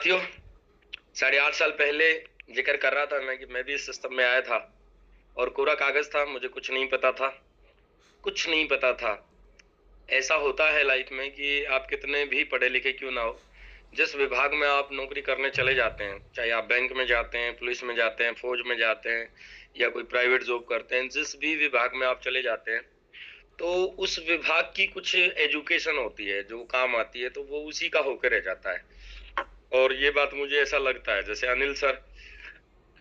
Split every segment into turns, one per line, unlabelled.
साथियों, 8.5 साल पहले जिक्र कर रहा था मैं कि मैं भी इस सिस्टम में आया था और कोरा कागज था। मुझे कुछ नहीं पता था, कुछ नहीं पता था। ऐसा होता है लाइफ में कि आप कितने भी पढ़े लिखे क्यों ना हो, जिस विभाग में आप नौकरी करने चले जाते हैं, चाहे आप बैंक में जाते हैं, पुलिस में जाते हैं, फौज में जाते हैं या कोई प्राइवेट जॉब करते हैं, जिस भी विभाग में आप चले जाते हैं, तो उस विभाग की कुछ एजुकेशन होती है जो काम आती है, तो वो उसी का होकर रह जाता है। और ये बात मुझे ऐसा लगता है जैसे अनिल सर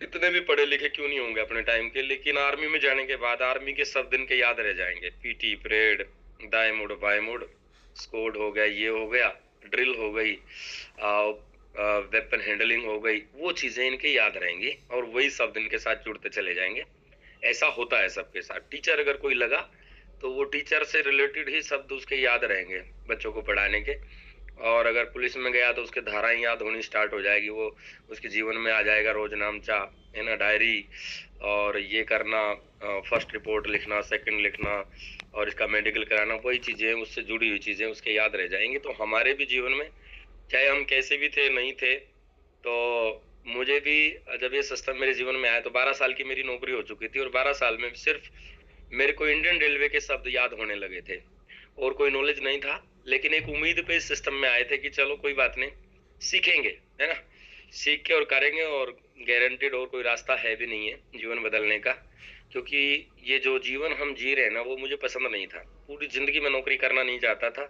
इतने भी पढ़े लिखे क्यों नहीं होंगे अपने टाइम के, लेकिन आर्मी में जाने के बाद आर्मी के सब दिन के याद रह जाएंगे। पीटी परेड, दाएं मुड़ बाएं मुड़, स्क्वाड हो गया, ये हो गया, ड्रिल हो गई, वेपन हैंडलिंग हो गई, वो चीजें इनके याद रहेंगी और वही सब दिन के साथ जुड़ते चले जाएंगे। ऐसा होता है सबके साथ। टीचर अगर कोई लगा तो वो टीचर से रिलेटेड ही शब्द उसके याद रहेंगे बच्चों को पढ़ाने के। और अगर पुलिस में गया तो उसके धाराएं याद होनी स्टार्ट हो जाएगी, वो उसके जीवन में आ जाएगा रोज नामचा, है ना, डायरी, और ये करना, फर्स्ट रिपोर्ट लिखना, सेकंड लिखना, और इसका मेडिकल कराना, वही चीजें उससे जुड़ी हुई चीजें उसके याद रह जाएंगी। तो हमारे भी जीवन में चाहे हम कैसे भी थे नहीं थे, तो मुझे भी जब ये सिस्टम मेरे जीवन में आया तो 12 साल की मेरी नौकरी हो चुकी थी और 12 साल में सिर्फ मेरे को इंडियन रेलवे के शब्द याद होने लगे थे और कोई नॉलेज नहीं था। लेकिन एक उम्मीद पे इस सिस्टम में आए थे कि चलो कोई बात नहीं, सीखेंगे, है ना, सीख के और करेंगे। और गारंटेड और कोई रास्ता है भी नहीं है जीवन बदलने का, क्योंकि ये जो जीवन हम जी रहे हैं ना वो मुझे पसंद नहीं था। पूरी जिंदगी में नौकरी करना नहीं चाहता था,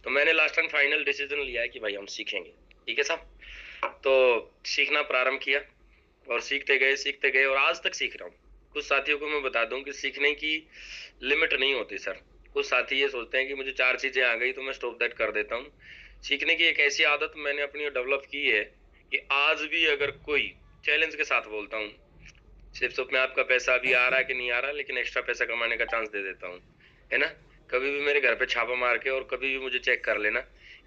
तो मैंने लास्ट एंड फाइनल डिसीजन लिया है कि भाई हम सीखेंगे। ठीक है साहब, तो सीखना प्रारंभ किया और सीखते गए और आज तक सीख रहा हूँ। कुछ साथियों को मैं बता दूं कि सीखने की लिमिट नहीं होती सर। कुछ साथी ये सोचते हैं कि मुझे 4 चीजें आ गई तो मैं स्टॉप दैट कर देता हूँ। सीखने की एक ऐसी आदत मैंने अपनी डेवलप की है कि आज भी अगर कोई चैलेंज के साथ बोलता हूँ, सिर्फ तो में आपका पैसा अभी आ रहा है कि नहीं आ रहा, लेकिन एक्स्ट्रा पैसा कमाने का चांस दे देता हूँ, है ना। कभी भी मेरे घर पे छापा मार के और कभी भी मुझे चेक कर लेना,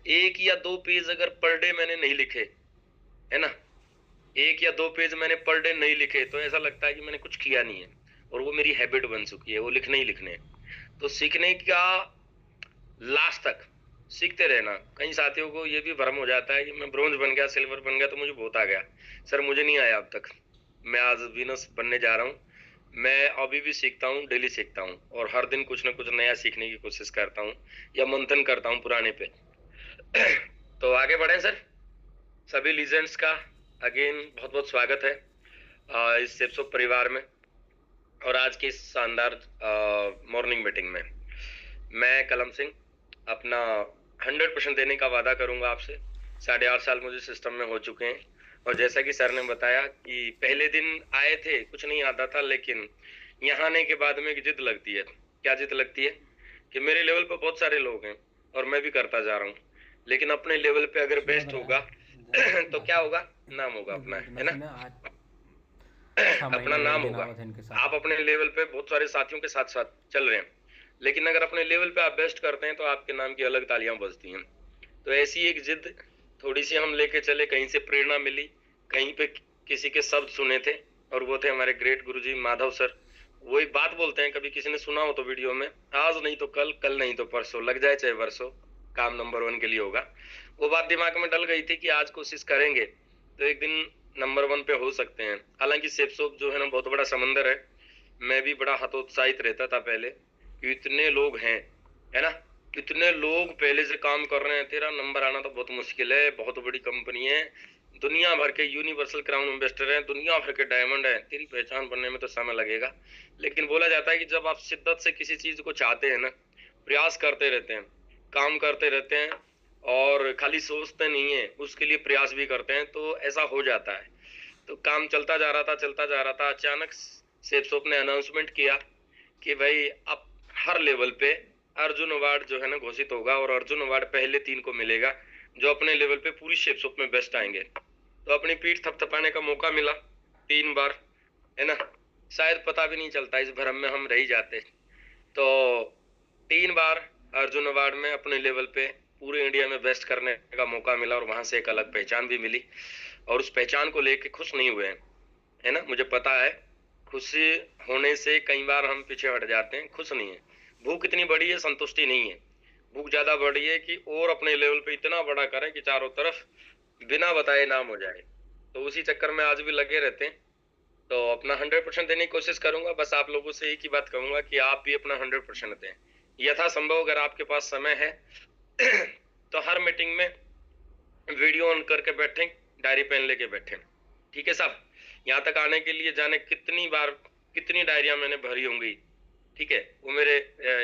1 या 2 पेज अगर पर डे मैंने नहीं लिखे, है ना, 1 या 2 पेज मैंने पर डे नहीं लिखे, तो ऐसा लगता है कि मैंने कुछ किया नहीं है और वो मेरी हैबिट बन चुकी है, वो लिखने ही लिखने हैं। तो सीखने का लास्ट तक सीखते रहना। कई साथियों को ये भी भ्रम हो जाता है कि मैं ब्रोंज बन गया, सिल्वर बन गया तो मुझे बहुत आ गया। सर मुझे नहीं आया अब तक। मैं आज विनस बनने जा रहा हूँ। मैं अभी भी सीखता हूँ, डेली सीखता हूँ और हर दिन कुछ ना कुछ नया सीखने की कोशिश करता हूँ या मंथन करता हूँ पुराने पे। तो आगे बढ़े सर। सभी लीजेंड्स का अगेन बहुत बहुत स्वागत है इस सेप्सो परिवार में और आज की इस शानदार मॉर्निंग मीटिंग में। मैं कलम सिंह अपना 100% देने का वादा करूंगा आपसे। 8.5 साल मुझे सिस्टम में हो चुके हैं और जैसा कि सर ने बताया कि पहले दिन आए थे कुछ नहीं आता था, लेकिन यहाँ आने के बाद में एक जिद लगती है। क्या जिद लगती है कि मेरे लेवल पे बहुत सारे लोग हैं और मैं भी करता जा रहा हूँ, लेकिन अपने लेवल पे अगर बेस्ट होगा तो क्या होगा, नाम होगा अपना, है ना, अपना नाम होगा। आप अपने लेवल पे बहुत सारे साथियों के साथ साथ चल रहे हैं, लेकिन अगर अपने लेवल पे आप बेस्ट करते हैं तो आपके नाम की अलग तालियां बजती हैं। तो ऐसी एक जिद थोड़ी सी हम लेके चले, कहीं से प्रेरणा मिली, कहीं पे किसी के शब्द सुने थे और वो थे हमारे ग्रेट गुरुजी माधव सर। वो एक बात बोलते हैं, कभी किसी ने सुना हो तो वीडियो में, आज नहीं तो कल, कल नहीं तो परसों, लग जाए चाहे वर्षों, काम नंबर 1 के लिए होगा। वो बात दिमाग में डल गई थी कि आज कोशिश करेंगे तो एक दिन नंबर 1 पे हो सकते हैं। हालांकि सेप सोप जो है ना बहुत बड़ा समंदर है। मैं भी बड़ा हतोत्साहित रहता था पहले कि इतने लोग हैं, है ना, कितने लोग पहले से काम कर रहे हैं, तेरा नंबर आना तो बहुत मुश्किल है, बहुत बड़ी कंपनी है, दुनिया भर के यूनिवर्सल क्राउन इन्वेस्टर हैं, दुनिया भर के डायमंड हैं, तेरी पहचान बनने में तो समय लगेगा। लेकिन बोला जाता है कि जब आप शिद्दत से किसी चीज को चाहते हैं ना, प्रयास करते रहते हैं, काम करते रहते हैं और खाली सोचते नहीं है, उसके लिए प्रयास भी करते हैं, तो ऐसा हो जाता है। तो काम चलता जा रहा था, चलता जा रहा था। अचानक सेप्सोप ने अनाउंसमेंट किया कि भाई अब हर लेवल पे अर्जुन अवार्ड जो है ना घोषित होगा और अर्जुन अवार्ड पहले 3 को मिलेगा जो अपने लेवल पे पूरी शेपसोप में बेस्ट आएंगे। तो अपनी पीठ थपथपाने का मौका मिला 3 बार, है ना। शायद पता भी नहीं चलता, इस भ्रम में हम रह जाते। तो 3 बार अर्जुन अवार्ड में अपने लेवल पे पूरे इंडिया में बेस्ट करने का मौका मिला और वहां से एक अलग पहचान भी मिली और उस पहचान को लेके खुश नहीं हुए हैं, है ना। मुझे पता है खुशी होने से कई बार हम पीछे हट जाते हैं, खुश नहीं है। भूख इतनी बड़ी है, संतुष्टि नहीं है। भूख ज्यादा बड़ी है कि और अपने लेवल पे इतना बड़ा करें कि चारों तरफ बिना बताए नाम हो जाए। तो उसी चक्कर में आज भी लगे रहते हैं। तो अपना 100% देने की कोशिश करूंगा। बस आप लोगों से एक ही बात कहूंगा कि आप भी अपना 100% दें। यथासंभव अगर आपके पास समय है तो हर मीटिंग में वीडियो ऑन करके बैठें, डायरी पेन लेके बैठें। ठीक है साहब। यहाँ तक आने के लिए जाने कितनी बार कितनी डायरियां मैंने भरी होंगी। ठीक है, वो मेरे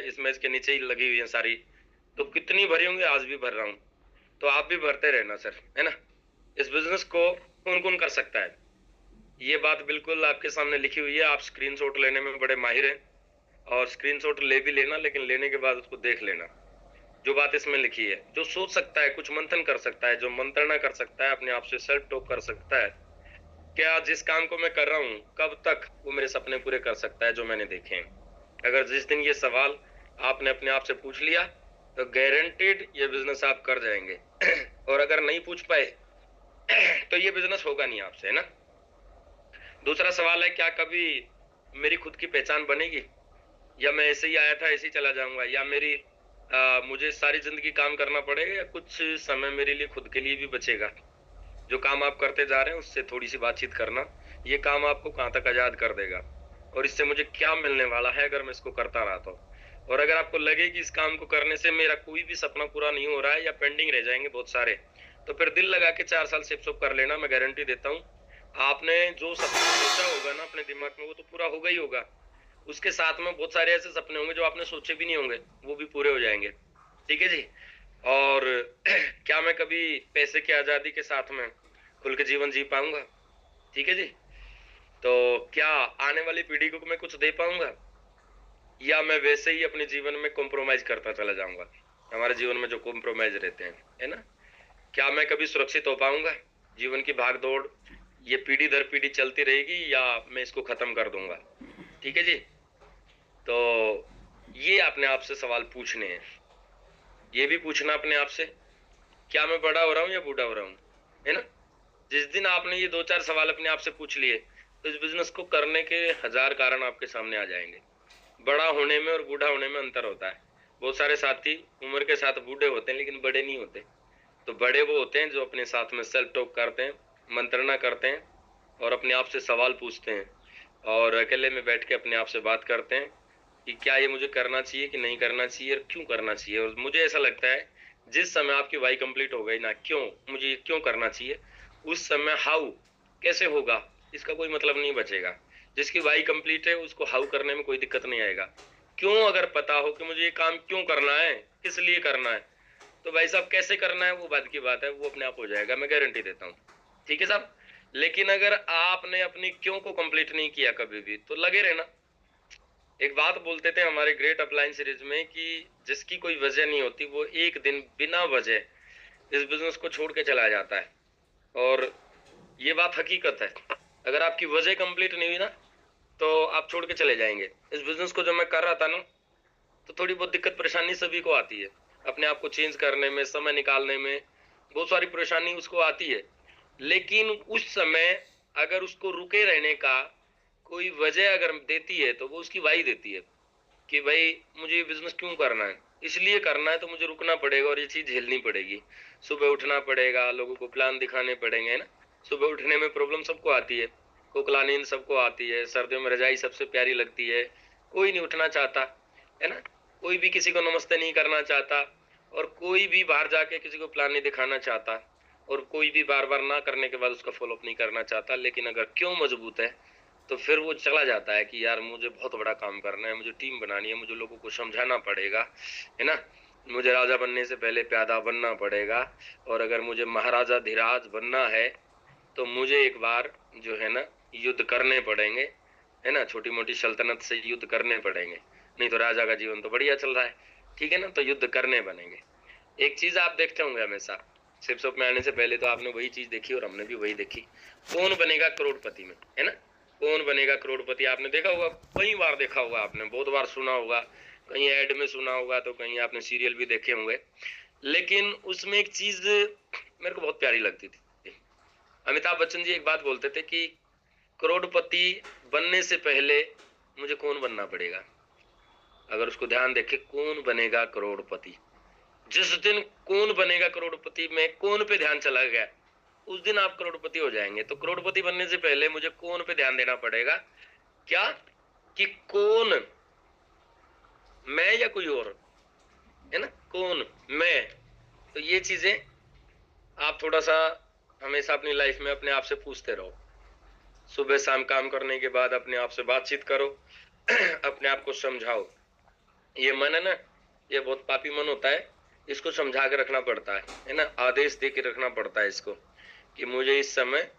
इस मैच के नीचे ही लगी हुई है सारी। तो कितनी भरी होंगी, आज भी भर रहा हूँ। तो आप भी भरते रहना सर, है ना। इस बिजनेस को कौन कौन कर सकता है, ये बात बिल्कुल आपके सामने लिखी हुई है। आप स्क्रीनशॉट लेने में बड़े माहिर हैं, और स्क्रीनशॉट ले भी लेना, लेकिन लेने के बाद उसको देख लेना। जो बात इसमें लिखी है, जो सोच सकता है, कुछ मंथन कर सकता है, जो मंत्रणा कर सकता है, अपने आप से सेल्फ टॉक कर सकता है, क्या जिस काम को मैं कर रहा हूँ कब तक वो मेरे सपने पूरे कर सकता है जो मैंने देखे हैं। अगर जिस दिन ये सवाल आपने अपने आप से पूछ लिया तो गारंटीड ये बिजनेस आप कर जाएंगे। और अगर नहीं पूछ पाए तो ये बिजनेस होगा नहीं आपसे, है ना। दूसरा सवाल है, क्या कभी मेरी खुद की पहचान बनेगी, या मैं ऐसे ही आया था ऐसे ही चला जाऊंगा, या मुझे सारी जिंदगी काम करना पड़ेगा, या कुछ समय मेरे लिए खुद के लिए भी बचेगा। जो काम आप करते जा रहे हैं उससे थोड़ी सी बातचीत करना, ये काम आपको कहाँ तक आजाद कर देगा, और इससे मुझे क्या मिलने वाला है अगर मैं इसको करता रहा तो। और अगर आपको लगे कि इस काम को करने से मेरा कोई भी सपना पूरा नहीं हो रहा है, या पेंडिंग रह जाएंगे बहुत सारे, तो फिर दिल लगा के 4 साल सिप कर लेना। मैं गारंटी देता हूँ, आपने जो सपना सोचा होगा ना अपने दिमाग में, वो तो पूरा होगा ही होगा। उसके साथ में बहुत सारे ऐसे सपने होंगे जो आपने सोचे भी नहीं होंगे, वो भी पूरे हो जाएंगे। ठीक है जी। और क्या मैं कभी पैसे की आजादी के साथ में खुल के जीवन जी पाऊंगा? ठीक है जी। तो क्या आने वाली पीढ़ी को मैं कुछ दे पाऊंगा, या मैं वैसे ही अपने जीवन में कॉम्प्रोमाइज करता चला जाऊंगा? हमारे जीवन में जो कॉम्प्रोमाइज रहते हैं, है ना। क्या मैं कभी सुरक्षित हो पाऊंगा? जीवन की भाग दौड़ ये पीढ़ी दर पीढ़ी चलती रहेगी, या मैं इसको खत्म कर दूंगा? ठीक है जी। तो ये अपने आप से सवाल पूछने हैं। ये भी पूछना अपने आप से, क्या मैं बड़ा हो रहा हूँ या बूढ़ा हो रहा हूँ, है ना। जिस दिन आपने ये 2-4 सवाल अपने आप से पूछ लिए, तो इस बिजनेस को करने के 1000 कारण आपके सामने आ जाएंगे। बड़ा होने में और बूढ़ा होने में अंतर होता है। बहुत सारे साथी उम्र के साथ बूढ़े होते हैं लेकिन बड़े नहीं होते। तो बड़े वो होते हैं जो अपने साथ में सेल्फ टॉक करते हैं, मंत्रणा करते हैं, और अपने आप से सवाल पूछते हैं, और अकेले में बैठ के अपने आप से बात करते हैं कि क्या ये मुझे करना चाहिए कि नहीं करना चाहिए, और क्यों करना चाहिए। और मुझे ऐसा लगता है, जिस समय आपकी वाई कंप्लीट हो गई ना, क्यों मुझे ये क्यों करना चाहिए, उस समय हाउ कैसे होगा इसका कोई मतलब नहीं बचेगा। जिसकी वाई कंप्लीट है उसको हाउ करने में कोई दिक्कत नहीं आएगा। क्यों अगर पता हो कि मुझे ये काम क्यों करना है, किस लिए करना है, तो भाई साहब कैसे करना है वो बाद की बात है, वो अपने आप हो जाएगा, मैं गारंटी देता हूँ। ठीक है साहब। लेकिन अगर आपने अपनी क्यों को कंप्लीट नहीं किया कभी भी, तो लगे रहना। एक बात बोलते थे हमारे ग्रेट अपलाइन सीरीज में कि जिसकी कोई वजह नहीं होती वो एक दिन बिना वजह इस बिजनेस को छोड़ के चला जाता है। और ये बात हकीकत है। अगर आपकी वजह कंप्लीट नहीं हुई ना, तो आप छोड़ के चले जाएंगे। इस बिजनेस को जब मैं कर रहा था ना, तो थोड़ी बहुत दिक्कत परेशानी सभी को आती है। अपने आप को चेंज करने में, समय निकालने में बहुत सारी परेशानी उसको आती है। लेकिन उस समय अगर उसको रुके रहने का कोई वजह अगर देती है, तो वो उसकी वाही देती है कि भाई मुझे ये बिजनेस क्यों करना है, इसलिए करना है, तो मुझे रुकना पड़ेगा और ये चीज झेलनी पड़ेगी। सुबह उठना पड़ेगा, लोगों को प्लान दिखाने पड़ेंगे, है ना। सुबह उठने में प्रॉब्लम सबको आती है, कोकला नींद सबको आती है, सर्दियों में रजाई सबसे प्यारी लगती है, कोई नहीं उठना चाहता, है ना। कोई भी किसी को नमस्ते नहीं करना चाहता, और कोई भी बाहर जाके किसी को प्लान नहीं दिखाना चाहता, और कोई भी बार बार ना करने के बाद उसका फॉलोअप नहीं करना चाहता। लेकिन अगर क्यों मजबूत है, तो फिर वो चला जाता है कि यार मुझे बहुत बड़ा काम करना है, मुझे टीम बनानी है, मुझे लोगों को समझाना पड़ेगा, है ना। मुझे राजा बनने से पहले प्यादा बनना पड़ेगा, और अगर मुझे महाराजा धीराज बनना है तो मुझे एक बार जो है ना युद्ध करने पड़ेंगे, है ना। छोटी मोटी सल्तनत से युद्ध करने पड़ेंगे, नहीं तो राजा का जीवन तो बढ़िया चल रहा है। ठीक है ना, तो युद्ध करने बनेंगे। एक चीज आप देखते होंगे हमेशा, शिप शॉप में आने से पहले तो आपने वही चीज देखी और हमने भी वही देखी, कौन बनेगा करोड़पति में, है ना। कौन बनेगा करोड़पति आपने देखा होगा, कई बार देखा होगा आपने, बहुत बार सुना होगा, कहीं ऐड में सुना होगा, तो कहीं आपने सीरियल भी देखे होंगे। लेकिन उसमें एक चीज मेरे को बहुत प्यारी लगती थी। अमिताभ बच्चन जी एक बात बोलते थे कि करोड़पति बनने से पहले मुझे कौन बनना पड़ेगा। अगर उसको ध्यान देखे, कौन बनेगा करोड़पति, जिस दिन कौन बनेगा करोड़पति में कौन पे ध्यान चला गया, उस दिन आप करोड़पति हो जाएंगे। तो करोड़पति बनने से पहले मुझे कौन पे ध्यान देना पड़ेगा, क्या कि कौन, मैं या कोई और, है ना, कौन, मैं। तो ये चीजें आप थोड़ा सा हमेशा अपनी लाइफ में अपने आप से पूछते रहो। सुबह शाम काम करने के बाद अपने आप से बातचीत करो, अपने आप को समझाओ। ये मन है ना, ये बहुत पापी मन होता है, इसको समझा के रखना पड़ता है ना, आदेश दे के रखना पड़ता है इसको कि मुझे इस समय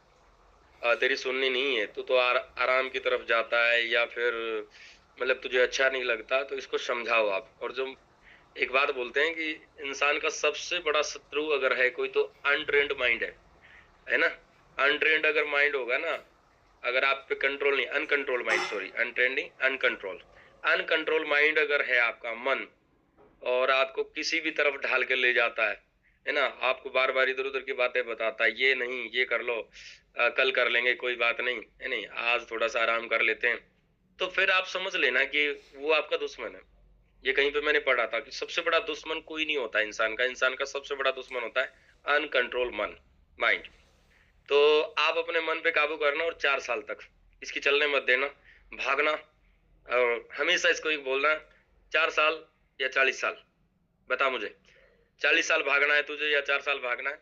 तेरी सुननी नहीं है, तू तो आराम की तरफ जाता है, या फिर मतलब तुझे अच्छा नहीं लगता, तो इसको समझाओ आप। और जो एक बात बोलते हैं कि इंसान का सबसे बड़ा शत्रु अगर है कोई, तो अनट्रेंड माइंड है ना। अनट्रेंड अगर माइंड होगा ना, अगर आप पे कंट्रोल नहीं, अनकंट्रोल माइंड, सॉरी, अनट्रेंड नहीं, अनकंट्रोल, अनकंट्रोल माइंड अगर है आपका मन, और आपको किसी भी तरफ ढाल के ले जाता है ना, आपको बार बार इधर उधर की बातें बताता है, ये नहीं, ये कर लो, कल कर लेंगे, कोई बात नहीं है, नहीं आज थोड़ा सा आराम कर लेते हैं, तो फिर आप समझ लेना कि वो आपका दुश्मन है। ये कहीं पे मैंने पढ़ा था कि सबसे बड़ा दुश्मन कोई नहीं होता इंसान का सबसे बड़ा दुश्मन होता है अनकंट्रोल मन, माइंड। तो आप अपने मन पे काबू करना, और 4 साल तक इसकी चलने मत देना, भागना, और हमेशा इसको एक बोलना, 4 साल या 40 साल, बता मुझे 40 साल भागना है तुझे या 4 साल भागना है,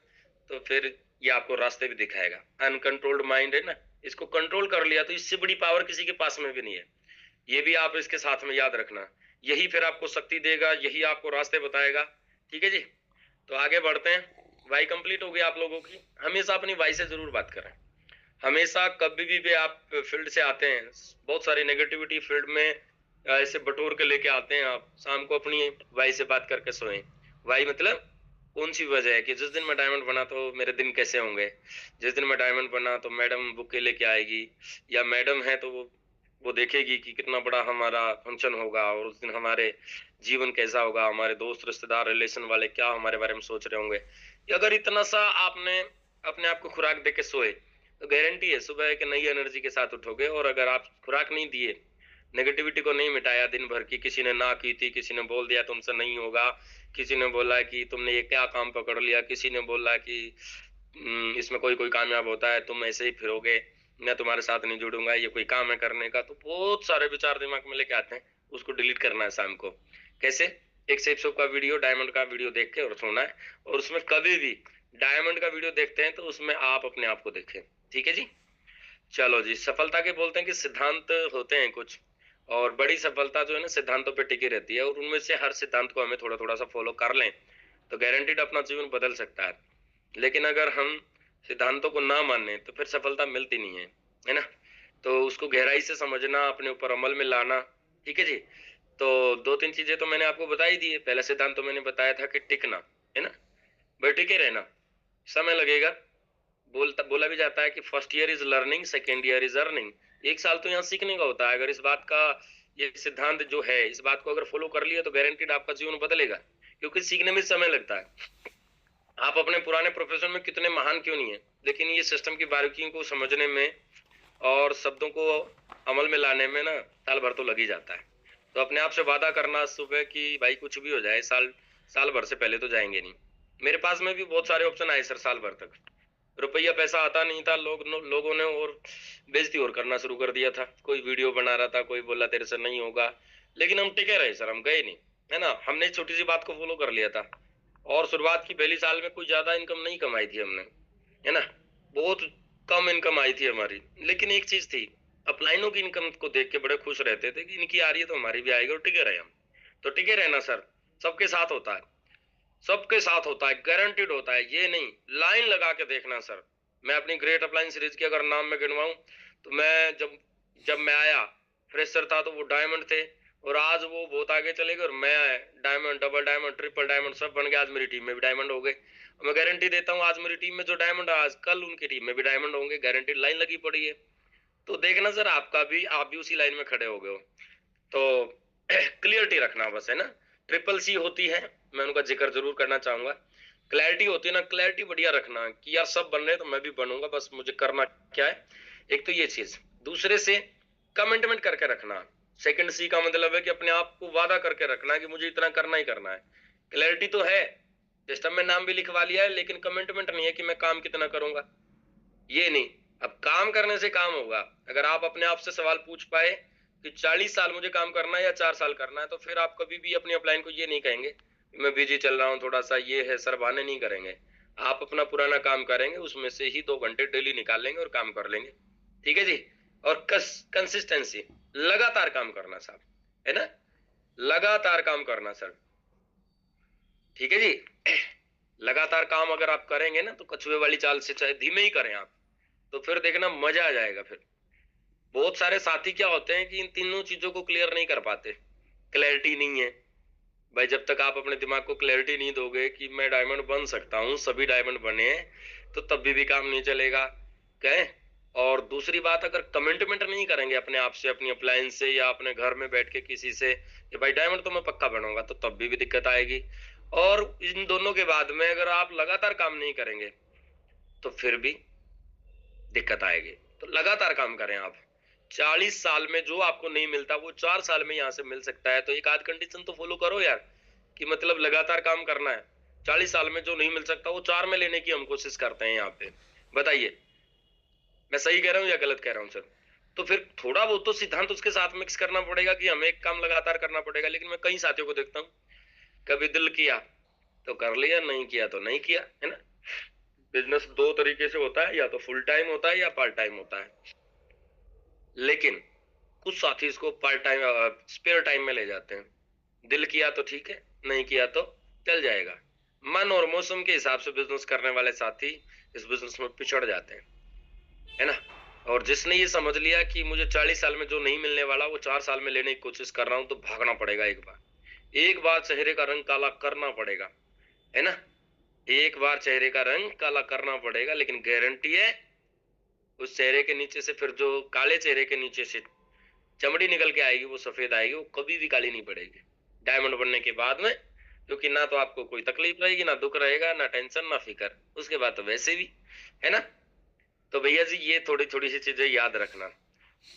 तो फिर ये आपको रास्ते भी दिखाएगा। अनकंट्रोल्ड माइंड है ना, इसको कंट्रोल कर लिया तो इससे बड़ी पावर किसी के पास में भी नहीं है। ये भी आप इसके साथ में याद रखना, यही फिर आपको शक्ति देगा, यही आपको रास्ते बताएगा। ठीक है जी, तो आगे बढ़ते हैं। वाई कंप्लीट हो गई आप लोगों की। हमेशा अपनी वाई से जरूर बात करें, हमेशा कभी भी आप फील्ड से आते हैं, बहुत सारी नेगेटिविटी फील्ड में ऐसे बटोर के लेके आते हैं, आप शाम को अपनी वाई से बात करके सोएं। वाई मतलब कौन सी वजह है कि जिस दिन मैं डायमंड बना तो मेरे दिन कैसे होंगे, जिस दिन मैं डायमंड बना तो मैडम बुके लेके आएगी, या मैडम है तो वो देखेगी कि कितना बड़ा हमारा फंक्शन होगा, और उस दिन हमारे जीवन कैसा होगा, हमारे दोस्त रिश्तेदार रिलेशन वाले क्या हमारे बारे में सोच रहे होंगे। अगर इतना सा आपने अपने आप को खुराक दे के सोए, तो गारंटी है सुबह एक नई एनर्जी के साथ उठोगे। और अगर आप खुराक नहीं दिए, नेगेटिविटी को नहीं मिटाया दिन भर की, किसी ने ना की थी, किसी ने बोल दिया तुमसे नहीं होगा, किसी ने बोला कि तुमने ये क्या काम पकड़ लिया, किसी ने बोला कि इसमें कोई कोई कामयाब होता है, तुम ऐसे ही फिरोगे, मैं तुम्हारे साथ नहीं जुड़ूंगा, ये कोई काम है करने का, तो बहुत सारे विचार दिमाग में लेके आते हैं। उसको डिलीट करना है शाम को। कैसे? एक सेफ शॉप का वीडियो, डायमंड का वीडियो देख के और सोना है। और उसमें कभी भी डायमंड का वीडियो देखते हैं तो उसमें आप अपने आप को देखें। ठीक है जी, चलो जी। सफलता के बोलते हैं कि सिद्धांत होते हैं कुछ, और बड़ी सफलता जो है ना सिद्धांतों पे टिकी रहती है, और उनमें से हर सिद्धांत को हमें थोड़ा थोड़ा सा फॉलो कर लें तो गारंटीड अपना जीवन बदल सकता है। लेकिन अगर हम सिद्धांतों को ना माने तो फिर सफलता मिलती नहीं है ना। तो उसको गहराई से समझना, अपने ऊपर अमल में लाना। ठीक है जी, तो 2-3 चीजें तो मैंने आपको बताई दी है। पहला सिद्धांत तो मैंने बताया था कि टिकना, है ना, भाई टिके रहना, समय लगेगा। बोला भी जाता है कि first year is learning, second year is earning. एक साल तो यहाँ सीखने का होता है। अगर इस बात का, ये सिद्धांत जो है, इस बात को अगर फॉलो कर लिया तो गारंटीड आपका जीवन बदलेगा, क्योंकि सीखने में समय लगता है। आप अपने पुराने प्रोफेशन में कितने महान क्यों नहीं है, लेकिन ये सिस्टम की बारीकियों को समझने में और शब्दों को अमल में लाने में ना साल भर तो लग ही जाता है। तो अपने आप से वादा करना सुबह कि भाई कुछ भी हो जाए, साल भर से पहले तो जाएंगे नहीं। मेरे पास में भी बहुत सारे ऑप्शन आए सर, साल भर तक रुपया पैसा आता नहीं था, लोगों ने और बेइज्जती और करना शुरू कर दिया था। कोई वीडियो बना रहा था, कोई बोला तेरे से नहीं होगा, लेकिन हम टिके रहे सर, हम गए नहीं, है ना। हमने छोटी सी बात को फॉलो कर लिया था, और शुरुआत की पहली साल में कोई ज्यादा इनकम नहीं कमाई थी हमने, है ना, बहुत कम इनकम आई थी हमारी। लेकिन एक चीज थी, अपलाइनों की इनकम को देख के बड़े खुश रहते थे कि इनकी आ रही है तो हमारी भी आएगी, और टिके रहे हम। तो टिके रहना सर, सबके साथ होता है, सबके साथ होता है, गारंटीड होता है। ये नहीं, लाइन लगा के देखना सर। मैं अपनी ग्रेट अपलाइन सीरीज के अगर नाम में गिनवाऊं तो मैं जब जब मैं आया फ्रेशर था तो वो डायमंड थे, और आज वो बहुत आगे चले गए, और मैं diamond, double diamond, triple diamond सब बन गया। आज मेरी टीम में भी डायमंड हो गए। मैं गारंटी देता हूँ आज मेरी टीम में जो डायमंड है, आज कल उनकी टीम में भी डायमंड होंगे, गारंटीड लाइन लगी पड़ी है। तो देखना सर, आपका भी, आप भी उसी लाइन में खड़े हो गए हो। तो क्लियरिटी रखना बस, है ना। ट्रिपल सी होती है, मैं उनका जिक्र जरूर करना चाहूंगा। क्लैरिटी होती है ना, क्लैरिटी बढ़िया रखना कि यार सब बन रहे हैं तो मैं भी बनूंगा, बस मुझे करना क्या है। एक तो ये चीज, दूसरे से कमिटमेंट करके रखना। सेकंड सी का मतलब है कि अपने आप को वादा करके रखना कि मुझे इतना करना ही करना है। क्लैरिटी तो है, सिस्टम में नाम भी लिखवा लिया है, लेकिन कमिटमेंट नहीं है कि मैं काम कितना करूंगा, ये नहीं। अब काम करने से काम होगा। अगर आप अपने आप से सवाल पूछ पाए कि 40 साल मुझे काम करना है या 4 साल करना है, तो फिर आप कभी भी अपनी अपलाइन को ये नहीं कहेंगे मैं बिजी चल रहा हूँ थोड़ा सा, ये है सर, बहाने नहीं करेंगे। आप अपना पुराना काम करेंगे, उसमें से ही 2 घंटे डेली निकाल लेंगे और काम कर लेंगे। ठीक है जी। और कंसिस्टेंसी, लगातार काम करना साहब, है ना, लगातार काम करना सर। ठीक है जी। लगातार काम अगर आप करेंगे ना, तो कछुए वाली चाल से, चाहे धीमे ही करें आप, तो फिर देखना मजा आ जाएगा। फिर बहुत सारे साथी क्या होते हैं कि इन तीनों चीजों को क्लियर नहीं कर पाते, क्लैरिटी नहीं है। भाई जब तक आप अपने दिमाग को क्लैरिटी नहीं दोगे कि मैं डायमंड बन सकता हूँ, सभी डायमंड बने हैं, तो तब भी काम नहीं चलेगा। कहें। और दूसरी बात, अगर कमिटमेंट नहीं करेंगे अपने आप से, अपनी अप्लायंस से, या अपने घर में बैठ के किसी से कि भाई डायमंड तो मैं पक्का बनूंगा, तो तब भी दिक्कत आएगी। और इन दोनों के बाद में अगर आप लगातार काम नहीं करेंगे, तो फिर भी दिक्कत आएगी। तो लगातार काम करें आप। 40 साल में जो आपको नहीं मिलता वो 4 साल में यहाँ से मिल सकता है। तो एक आध कंडीशन तो फॉलो करो यार, कि मतलब लगातार काम करना है। 40 साल में जो नहीं मिल सकता वो 4 में लेने की हम कोशिश करते हैं यहाँ पे। बताइए मैं सही कह रहा हूँ या गलत कह रहा हूँ सर? तो फिर थोड़ा बहुत तो सिद्धांत उसके साथ मिक्स करना पड़ेगा कि हमें एक काम लगातार करना पड़ेगा। लेकिन मैं कई साथियों को देखता हूँ, कभी दिल किया तो कर लिया, नहीं किया तो नहीं किया, है ना। बिजनेस दो तरीके से होता है, या तो फुल टाइम होता है या पार्ट टाइम होता है। लेकिन कुछ साथी इसको पार्ट टाइम, स्पेयर टाइम में ले जाते हैं। दिल किया तो ठीक है, नहीं किया तो चल जाएगा। मन और मौसम के हिसाब से बिजनेस करने वाले साथी इस बिजनेस में पिछड़ जाते हैं, है ना। और जिसने ये समझ लिया कि मुझे 40 साल में जो नहीं मिलने वाला वो 4 साल में लेने की कोशिश कर रहा हूं, तो भागना पड़ेगा। एक बार चेहरे का रंग काला करना पड़ेगा, है ना। एक बार चेहरे का रंग काला करना पड़ेगा, लेकिन गारंटी है उस चेहरे के नीचे से, फिर जो काले चेहरे के नीचे से चमड़ी निकल के आएगी वो सफेद आएगी, वो कभी भी काली नहीं पड़ेगी डायमंड बनने के बाद में। क्योंकि ना तो आपको कोई तकलीफ रहेगी, ना दुख रहेगा, ना टेंशन, ना फिक्र। उसके बाद तो वैसे भी, है ना। तो भैया जी ये थोड़ी थोड़ी सी चीजें याद रखना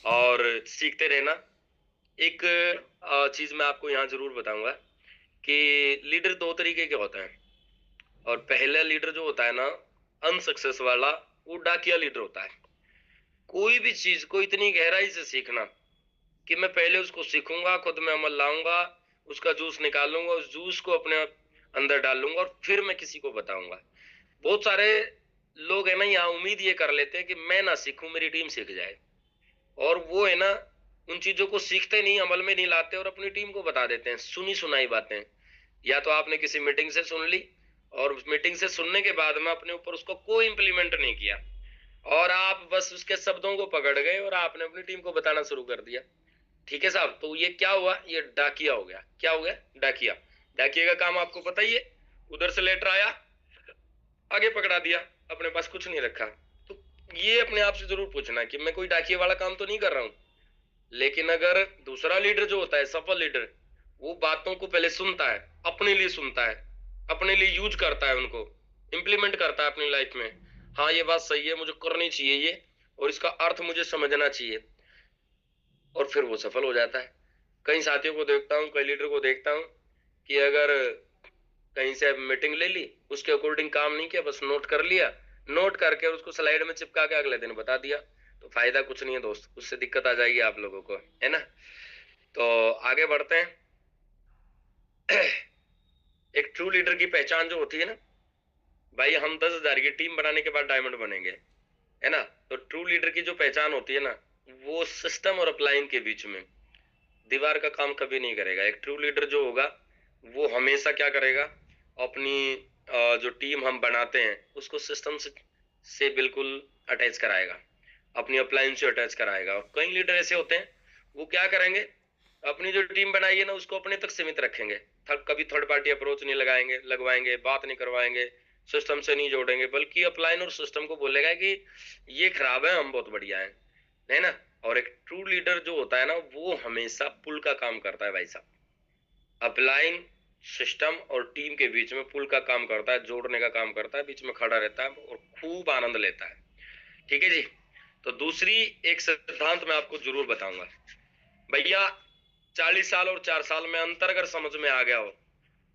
और सीखते रहना। एक चीज मैं आपको यहाँ जरूर बताऊंगा कि लीडर दो तरीके के होते हैं। और पहला लीडर जो होता है ना, अनसक्सेस वाला, वो डाकिया लीडर होता है। कोई भी चीज को इतनी गहराई से सीखना कि मैं पहले उसको सीखूंगा, खुद में अमल लाऊंगा, उसका जूस निकालूंगा, उस जूस को अपने अंदर डाल लूंगा और फिर मैं किसी को बताऊंगा। बहुत सारे लोग है ना यहाँ उम्मीद ये कर लेते हैं कि मैं ना सीखूं, मेरी टीम सीख जाए। और वो है ना उन चीजों को सीखते नहीं, अमल में नहीं लाते और अपनी टीम को बता देते हैं सुनी सुनाई बातें। या तो आपने किसी मीटिंग से सुन ली, और उस मीटिंग से सुनने के बाद में अपने ऊपर उसको कोई इंप्लीमेंट नहीं किया, और आप बस उसके शब्दों को पकड़ गए और आपने अपनी टीम को बताना शुरू कर दिया। ठीक है साहब, तो ये क्या हुआ? ये डाकिया हो गया। क्या हो गया? डाकिया। डाकिया का काम आपको पता ही है, उधर से लेटर आया, आगे पकड़ा दिया, अपने पास कुछ नहीं रखा। तो ये अपने आप से जरूर पूछना कि मैं कोई डाकिया वाला काम तो नहीं कर रहा हूं। लेकिन अगर दूसरा लीडर जो होता है, सफल लीडर, वो बातों को पहले सुनता है, अपने लिए सुनता है, अपने लिए यूज करता है, उनको इंप्लीमेंट करता है अपनी लाइफ में। हाँ ये बात सही है, मुझे करनी चाहिए ये, और इसका अर्थ मुझे समझना चाहिए, और फिर वो सफल हो जाता है। कई साथियों को देखता हूँ, कई लीडर को देखता हूँ कि अगर कहीं से मीटिंग ले ली, उसके अकॉर्डिंग काम नहीं किया, बस नोट कर लिया, नोट करके उसको स्लाइड में चिपका के अगले दिन बता दिया, तो फायदा कुछ नहीं है दोस्त, उससे दिक्कत आ जाएगी आप लोगों को, है ना। तो आगे बढ़ते हैं। एक ट्रू लीडर की पहचान जो होती है ना, भाई हम 10,000 की टीम बनाने के बाद डायमंड बनेंगे, है ना। तो ट्रू लीडर की जो पहचान होती है ना, वो सिस्टम और अपलाइन के बीच में दीवार का काम कभी नहीं करेगा। एक ट्रू लीडर जो होगा वो हमेशा क्या करेगा, अपनी जो टीम हम बनाते हैं उसको सिस्टम से बिल्कुल अटैच कराएगा, अपनी अपलाइन से अटैच कराएगा। और कई लीडर ऐसे होते हैं, वो क्या करेंगे, अपनी जो टीम बनाई है ना उसको अपने तक सीमित रखेंगे, कभी थर्ड पार्टी अप्रोच नहीं लगाएंगे, लगवाएंगे, बात नहीं करवाएंगे, सिस्टम से नहीं जोड़ेंगे, बल्कि अपलाइन और सिस्टम को बोलेगा कि ये खराब है, हम बहुत बढ़िया है ना। और एक ट्रू लीडर जो होता है ना, वो हमेशा पुल का काम करता है भाई साहब। अपलाइन, सिस्टम और टीम के बीच में पुल का काम करता है, जोड़ने का काम करता है, बीच में खड़ा रहता है और खूब आनंद लेता है। ठीक है जी। तो दूसरी एक सिद्धांत मैं आपको जरूर बताऊंगा भैया। 40 साल और 4 साल में अंतर अगर समझ में आ गया हो,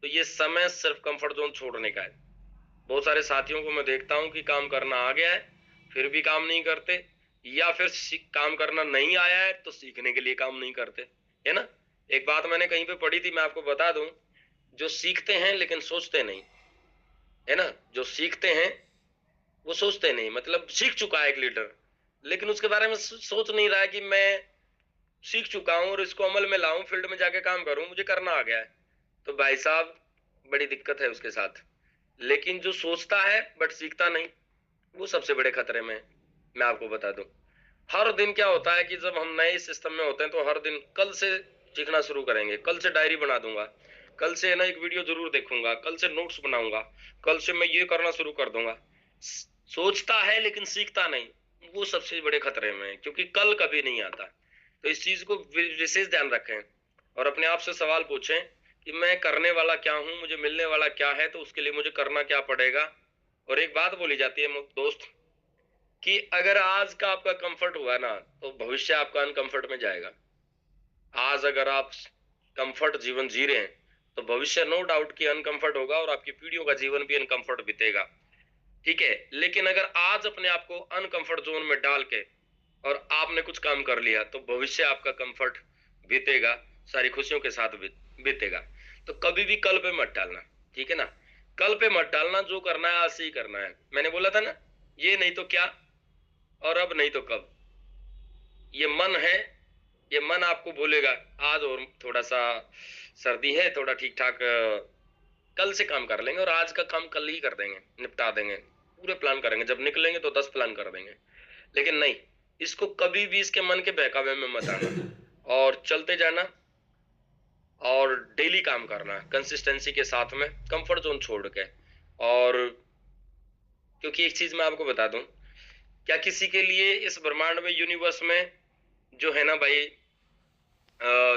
तो ये समय सिर्फ कंफर्ट जोन छोड़ने का है। बहुत सारे साथियों को मैं देखता हूँ कि काम करना आ गया है फिर भी काम नहीं करते, या फिर काम करना नहीं आया है तो सीखने के लिए काम नहीं करते, है ना। एक बात मैंने कहीं पे पढ़ी थी, मैं आपको बता दूं, जो सीखते हैं लेकिन सोचते नहीं, है ना, जो सीखते हैं वो सोचते नहीं, मतलब सीख चुका है एक लीडर लेकिन उसके बारे में सोच नहीं रहा है कि मैं सीख चुका हूं और इसको अमल में लाऊं, फील्ड में जाके काम करूं, मुझे करना आ गया है। तो भाई साहब बड़ी दिक्कत है उसके साथ। लेकिन जो सोचता है बट सीखता नहीं, वो सबसे बड़े खतरे में है। मैं आपको बता दूं, हर दिन क्या होता है कि जब हम नए सिस्टम में होते हैं तो हर दिन कल से सीखना शुरू करेंगे, कल से डायरी बना दूंगा, कल से ना एक वीडियो जरूर देखूंगा, कल से नोट्स बनाऊंगा, कल से मैं ये करना शुरू कर दूंगा। सोचता है लेकिन सीखता नहीं, वो सबसे बड़े खतरे में है, क्योंकि कल कभी नहीं आता। तो इस चीज को विशेष ध्यान रखें और अपने आप से सवाल पूछें कि मैं करने वाला क्या हूं, मुझे मिलने वाला क्या है, तो उसके लिए मुझे करना क्या पड़ेगा। और एक बात बोली जाती है दोस्त, कि अगर आज का आपका कंफर्ट हुआ ना तो भविष्य आपका अनकंफर्ट में जाएगा। आज अगर आप कंफर्ट जीवन जी रहे हैं तो भविष्य नो डाउट कि अनकंफर्ट होगा और आपकी पीढ़ियों का जीवन भी अनकंफर्ट बीतेगा। ठीक है, लेकिन अगर आज अपने आप को अनकंफर्ट जोन में डाल के और आपने कुछ काम कर लिया तो भविष्य आपका कंफर्ट बीतेगा, सारी खुशियों के साथ बीतेगा। तो कभी भी कल पे मत डालना, ठीक है ना। कल पे मत डालना, जो करना है आज से ही करना है। मैंने बोला था ना, ये नहीं तो क्या और अब नहीं तो कब। ये मन है, ये मन आपको बोलेगा आज और थोड़ा सा सर्दी है, थोड़ा ठीक ठाक कल से काम कर लेंगे और आज का काम कल ही कर देंगे, निपटा देंगे, पूरे प्लान करेंगे, जब निकलेंगे तो 10 प्लान कर देंगे। लेकिन नहीं, इसको कभी भी इसके मन के बहकावे में मत आना और चलते जाना और डेली काम करना कंसिस्टेंसी के साथ में, कंफर्ट जोन छोड़ के। और क्योंकि एक चीज मैं आपको बता दूं, क्या किसी के लिए इस ब्रह्मांड में, यूनिवर्स में जो है ना भाई,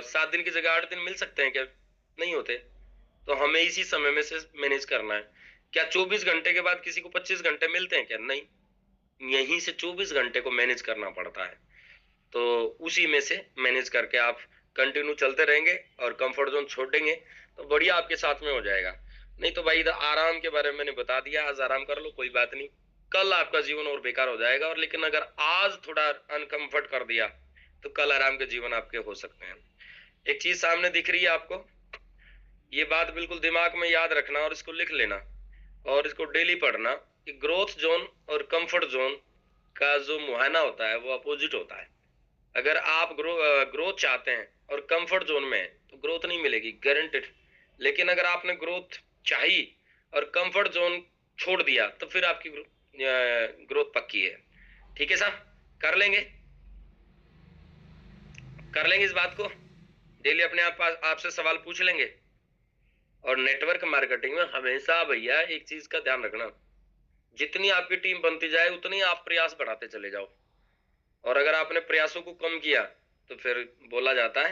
7 दिन की जगह 8 दिन मिल सकते हैं क्या? नहीं होते। तो हमें इसी समय में से मैनेज करना है। क्या 24 घंटे के बाद किसी को 25 घंटे मिलते हैं क्या? नहीं, यहीं से 24 घंटे को मैनेज करना पड़ता है। तो उसी में से मैनेज करके आप कंटिन्यू चलते रहेंगे और कंफर्ट जोन छोड़ेंगे तो बढ़िया आपके साथ में हो जाएगा। नहीं तो भाई इधर आराम के बारे में मैंने बता दिया, आज आराम कर लो, कोई बात नहीं, कल आपका जीवन और बेकार हो जाएगा। और लेकिन अगर आज थोड़ा अनकंफर्ट कर दिया तो कल आराम के जीवन आपके हो सकते हैं। एक चीज सामने दिख रही है आपको, ये बात बिल्कुल दिमाग में याद रखना और इसको लिख लेना और इसको डेली पढ़ना कि ग्रोथ जोन और कंफर्ट जोन का जो मुहाना होता है वो अपोजिट होता है। अगर आप ग्रोथ चाहते हैं और कंफर्ट जोन में हैं, तो ग्रोथ नहीं मिलेगी गारंटेड। लेकिन अगर आपने ग्रोथ चाहिए और कंफर्ट जोन छोड़ दिया तो फिर आपकी ग्रोथ पक्की है। ठीक है साहब, कर लेंगे, कर लेंगे इस बात को, डेली अपने आप आपसे सवाल पूछ लेंगे। और नेटवर्क मार्केटिंग में हमेशा भैया एक चीज का ध्यान रखना, जितनी आपकी टीम बनती जाए उतनी आप प्रयास बढ़ाते चले जाओ। और अगर आपने प्रयासों को कम किया तो फिर बोला जाता है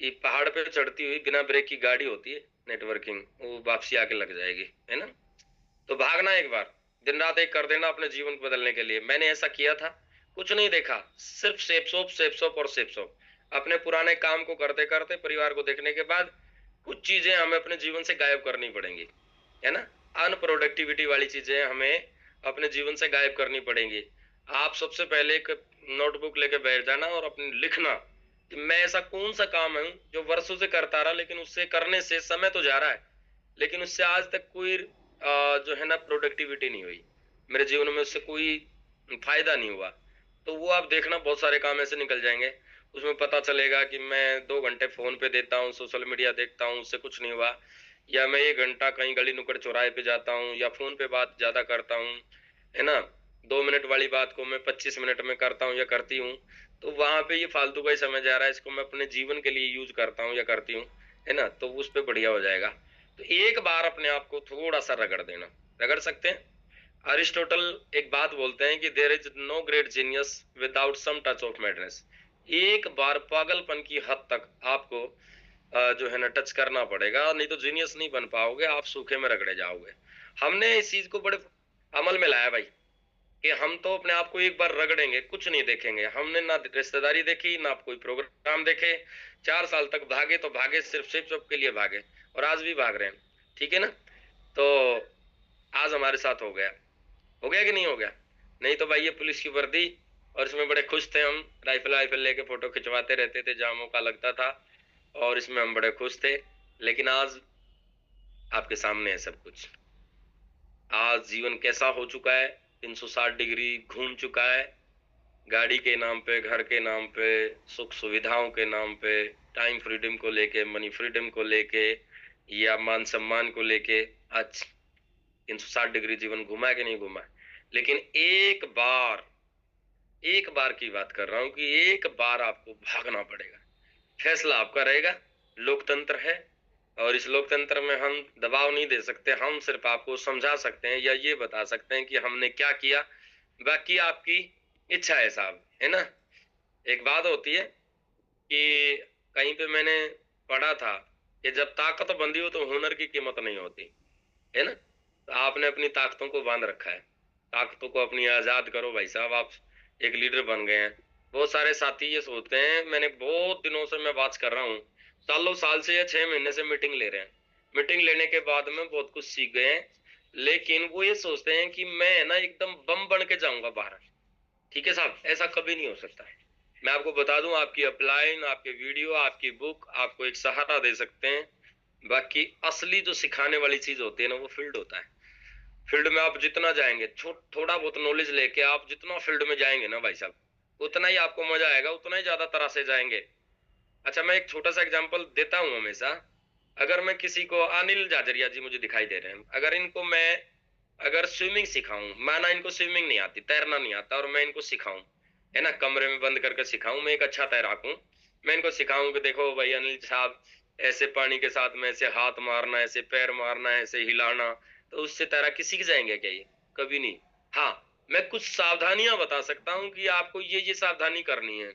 कि पहाड़ पे चढ़ती हुई बिना ब्रेक की गाड़ी होती है नेटवर्किंग, वो वापसी आके लग जाएगी, है ना। तो भागना एक बार, दिन रात एक कर देना अपने जीवन को बदलने के लिए। मैंने ऐसा किया था, कुछ नहीं देखा, सिर्फ सेप सोप और सेप सोप। अपने पुराने काम को करते करते परिवार को देखने के बाद कुछ चीजें हमें अपने जीवन से गायब करनी पड़ेंगी, है ना। अनप्रोडक्टिविटी वाली चीजें हमें अपने जीवन से गायब करनी पड़ेंगी। आप सबसे पहले एक नोटबुक लेके बैठ जाना और अपने लिखना कि मैं ऐसा कौन सा काम है जो वर्षों से करता रहा, लेकिन उससे करने से समय तो जा रहा है लेकिन उससे आज तक कोई जो है ना प्रोडक्टिविटी नहीं हुई, मेरे जीवन में उससे कोई फायदा नहीं हुआ। तो वो आप देखना, बहुत सारे काम ऐसे निकल जाएंगे, उसमें पता चलेगा कि मैं 2 घंटे फोन पे देता हूँ, सोशल मीडिया देखता हूँ, उससे कुछ नहीं हुआ। या मैं 1 घंटा कहीं गली नुक्कड़ चौराहे पे जाता हूँ या फोन पे बात ज्यादा करता हूँ, है ना। 2 मिनट वाली बात को मैं 25 मिनट में करता हूँ या करती हूँ, तो वहां पे ये फालतू का ही समय जा रहा है, इसको मैं अपने जीवन के लिए यूज करता हूँ या करती हूँ, है ना। तो उस पे बढ़िया हो जाएगा। तो एक बार अपने आप को थोड़ा सा रगड़ देना, रगड़ सकते हैं। अरिस्टोटल एक बात बोलते हैं कि there is no great genius without some touch of madness. एक बार पागलपन की हद तक आपको जो है ना टच करना पड़ेगा, नहीं तो जीनियस नहीं बन पाओगे, आप सूखे में रगड़े जाओगे। हमने इस चीज को बड़े अमल में लाया भाई, कि हम तो अपने आप को एक बार रगड़ेंगे, कुछ नहीं देखेंगे। हमने ना रिश्तेदारी देखी ना कोई प्रोग्राम देखे, 4 साल तक भागे तो भागे सिर्फ सिर्फ के लिए भागे और आज भी भाग रहे हैं। ठीक है ना। तो आज हमारे साथ हो गया कि नहीं हो गया? नहीं तो भाई ये पुलिस की वर्दी, और इसमें बड़े खुश थे हम, राइफल राइफल लेके फोटो खिंचवाते रहते थे जहाँ मौका लगता था, और इसमें हम बड़े खुश थे। लेकिन आज आपके सामने है सब कुछ। आज जीवन कैसा हो चुका है, 360 डिग्री घूम चुका है। गाड़ी के नाम पे, घर के नाम पे, सुख सुविधाओं के नाम पे, टाइम फ्रीडम को लेके, मनी फ्रीडम को लेके, या मान सम्मान को लेके, आज 360 डिग्री जीवन घुमा है कि नहीं घुमा है? लेकिन एक बार की बात कर रहा हूं कि एक बार आपको भागना पड़ेगा। फैसला आपका रहेगा। लोकतंत्र है, और इस लोकतंत्र में हम दबाव नहीं दे सकते। हम सिर्फ आपको समझा सकते हैं या ये बता सकते हैं कि हमने क्या किया। बाकी आपकी इच्छा है साहब, है ना। एक बात होती है कि कहीं पे मैंने पढ़ा था कि जब ताकत बंधी हो तो हुनर की कीमत नहीं होती, है ना। तो आपने अपनी ताकतों को बांध रखा है। ताकतों को अपनी आजाद करो भाई साहब। आप एक लीडर बन गए हैं। बहुत सारे साथी ये सोचते हैं, मैंने बहुत दिनों से मैं बात कर रहा हूँ, सालों साल से या 6 महीने से मीटिंग ले रहे हैं। मीटिंग लेने के बाद में बहुत कुछ सीख गए हैं, लेकिन वो ये सोचते हैं कि मैं ना एकदम बम बन के जाऊंगा बाहर। ठीक है साहब, ऐसा कभी नहीं हो सकता है। मैं आपको बता दूं, आपकी अपलाइन, आपके वीडियो, आपकी बुक आपको एक सहारा दे सकते हैं। बाकी असली जो सिखाने वाली चीज होती है ना, वो फील्ड होता है। फील्ड में आप जितना जाएंगे, थोड़ा बहुत नॉलेज लेके आप जितना फील्ड में जाएंगे ना भाई साहब, उतना ही आपको मजा आएगा, उतना ही ज्यादा तरह से जाएंगे। अच्छा, मैं एक छोटा सा एग्जांपल देता हूँ हमेशा। अगर मैं किसी को, अनिल जाजरिया जी मुझे दिखाई दे रहे हैं, अगर इनको मैं अगर स्विमिंग सिखाऊं, माना इनको स्विमिंग नहीं आती, तैरना नहीं आता, और मैं इनको सिखाऊं, है ना, कमरे में बंद करके सिखाऊं, मैं एक अच्छा तैराक हूं, मैं इनको सिखाऊं कि देखो भाई अनिल साहब, ऐसे पानी के साथ में ऐसे हाथ मारना, ऐसे पैर मारना, ऐसे हिलाना, तो उससे तैराकी सीख जाएंगे क्या ये? कभी नहीं। हाँ, मैं कुछ सावधानियां बता सकता हूँ कि आपको ये सावधानी करनी है।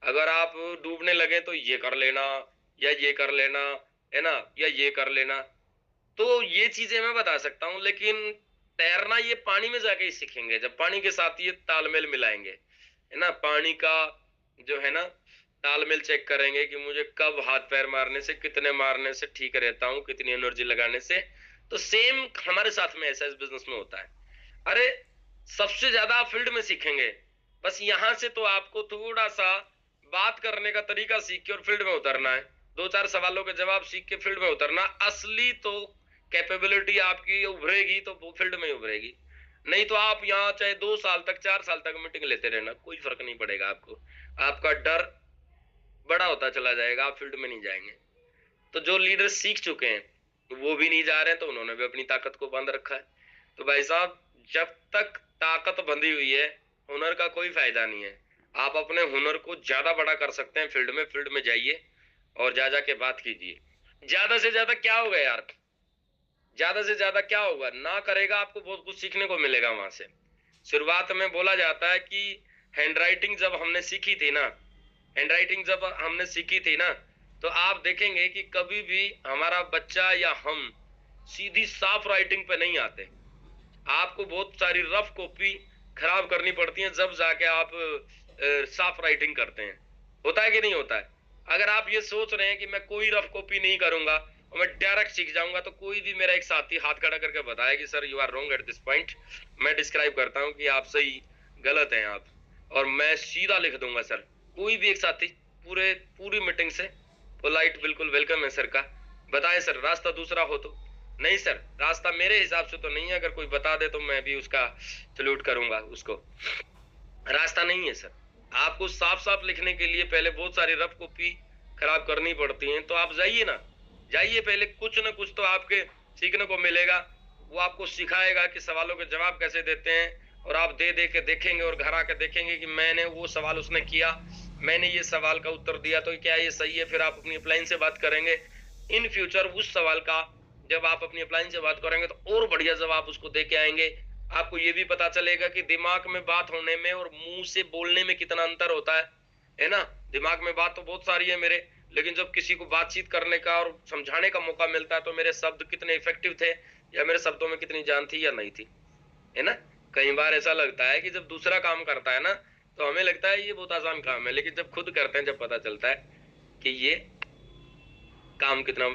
अगर आप डूबने लगे तो ये कर लेना, या ये कर लेना, है ना, या ये कर लेना। तो ये चीजें मैं बता सकता हूँ, लेकिन तैरना ये पानी में जाके ही सीखेंगे, जब पानी के साथ ये तालमेल मिलाएंगे, है ना। पानी का जो है ना तालमेल चेक करेंगे कि मुझे कब हाथ पैर मारने से, कितने मारने से ठीक रहता हूँ, कितनी एनर्जी लगाने से। तो सेम हमारे साथ में ऐसा इस बिजनेस में होता है। अरे, सबसे ज्यादा आप फील्ड में सीखेंगे। बस यहां से तो आपको थोड़ा सा बात करने का तरीका सीख के और फील्ड में उतरना है। दो चार सवालों के जवाब सीख के फील्ड में उतरना। असली तो कैपेबिलिटी आपकी उभरेगी तो वो फील्ड में ही उभरेगी। नहीं तो आप यहाँ चाहे 2 साल तक, 4 साल तक मीटिंग लेते रहना, कोई फर्क नहीं पड़ेगा आपको। आपका डर बड़ा होता चला जाएगा, आप फील्ड में नहीं जाएंगे। तो जो लीडर सीख चुके हैं वो भी नहीं जा रहे हैं, तो उन्होंने भी अपनी ताकत को बांध रखा है। तो भाई साहब, जब तक ताकत बंधी हुई है, हुनर का कोई फायदा नहीं है। आप अपने हुनर को ज्यादा बड़ा कर सकते हैं फील्ड में जाइए और जा जाके बात कीजिए। ज्यादा से ज्यादा क्या होगा यार? ज्यादा से ज्यादा क्या होगा? ना करेगा, आपको बहुत कुछ सीखने को मिलेगा वहां से। शुरुआत में बोला जाता है कि हैंडराइटिंग जब हमने सीखी थी ना, हैंडराइटिंग जब हमने सीखी थी ना, तो आप देखेंगे कि कभी भी हमारा बच्चा या हम सीधी साफ राइटिंग पे नहीं आते। आपको बहुत सारी रफ कॉपी खराब करनी पड़ती है, जब जाके आप साफ राइटिंग करते हैं। होता है कि नहीं होता है? अगर आप ये सोच रहे हैं कि मैं कोई रफ कॉपी नहीं करूंगा और मैं डायरेक्ट सीख जाऊंगा, तो कोई भी मेरा एक साथी हाथ खड़ा करके बताया कि sir you are wrong at this point, मैं डिस्क्राइब करता हूं कि आप सही, गलत हैं आप, और मैं सीधा लिख दूंगा सर। कोई भी एक साथी पूरी मीटिंग से पोलाइट, बिल्कुल वेलकम है सर का, बताएं सर रास्ता दूसरा हो तो। नहीं सर, रास्ता मेरे हिसाब से तो नहीं है, अगर कोई बता दे तो मैं भी उसका सल्यूट करूंगा उसको। रास्ता नहीं है सर। आपको साफ साफ लिखने के लिए पहले बहुत सारी रफ कॉपी खराब करनी पड़ती है। तो आप जाइए ना, जाइए, पहले कुछ ना कुछ तो आपके सीखने को मिलेगा। वो आपको सिखाएगा कि सवालों के जवाब कैसे देते हैं, और आप दे दे के देखेंगे और घर आके देखेंगे कि मैंने वो सवाल उसने किया, मैंने ये सवाल का उत्तर दिया, तो क्या ये सही है? फिर आप अपनी अपलाइन से बात करेंगे। इन फ्यूचर उस सवाल का जब आप अपनी अपलाइन से बात करेंगे तो और बढ़िया जवाब उसको दे के आएंगे। आपको ये भी पता चलेगा कि दिमाग में बात होने में और मुंह से बोलने में कितना अंतर होता है ना। दिमाग में बात तो बहुत सारी है मेरे, लेकिन जब किसी को बातचीत करने का और समझाने का मौका मिलता है तो मेरे शब्द कितने इफेक्टिव थे, या मेरे शब्दों में कितनी जान थी या नहीं थी, है ना। कई बार ऐसा लगता है कि जब दूसरा काम करता है ना, तो हमें लगता है ये बहुत आसान काम है, लेकिन जब खुद करते हैं जब पता चलता है कि ये काम कितना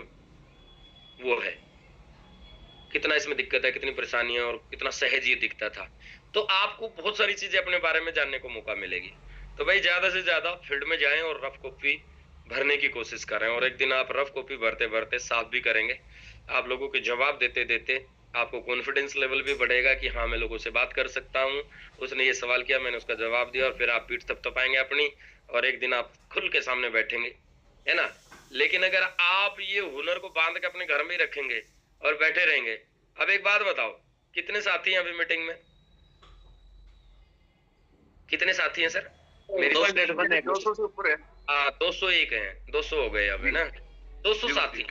वो है। कितना इसमें दिक्कत है, कितनी परेशानी है और कितना सहज ये दिखता था। तो आपको बहुत सारी चीजें अपने बारे में जानने को मौका मिलेगी। तो भाई ज्यादा से ज्यादा फील्ड में जाएं और रफ कॉपी भरने की कोशिश करें, और एक दिन आप रफ कॉपी भरते भरते साफ भी करेंगे। आप लोगों के जवाब देते देते आपको कॉन्फिडेंस लेवल भी बढ़ेगा कि हाँ मैं लोगों से बात कर सकता हूँ, उसने ये सवाल किया मैंने उसका जवाब दिया, और फिर आप पीठ थपथपाएंगे अपनी, और एक दिन आप खुल के सामने बैठेंगे, है ना। लेकिन अगर आप ये हुनर को बांध के अपने घर में ही रखेंगे और बैठे रहेंगे, अब एक बात बताओ, कितने साथी हैं अभी मीटिंग में? कितने साथी हैं सर? मेरी
200 से ऊपर है।
हाँ 201 हैं, 200 हो गए अब, है ना, 200 साथी।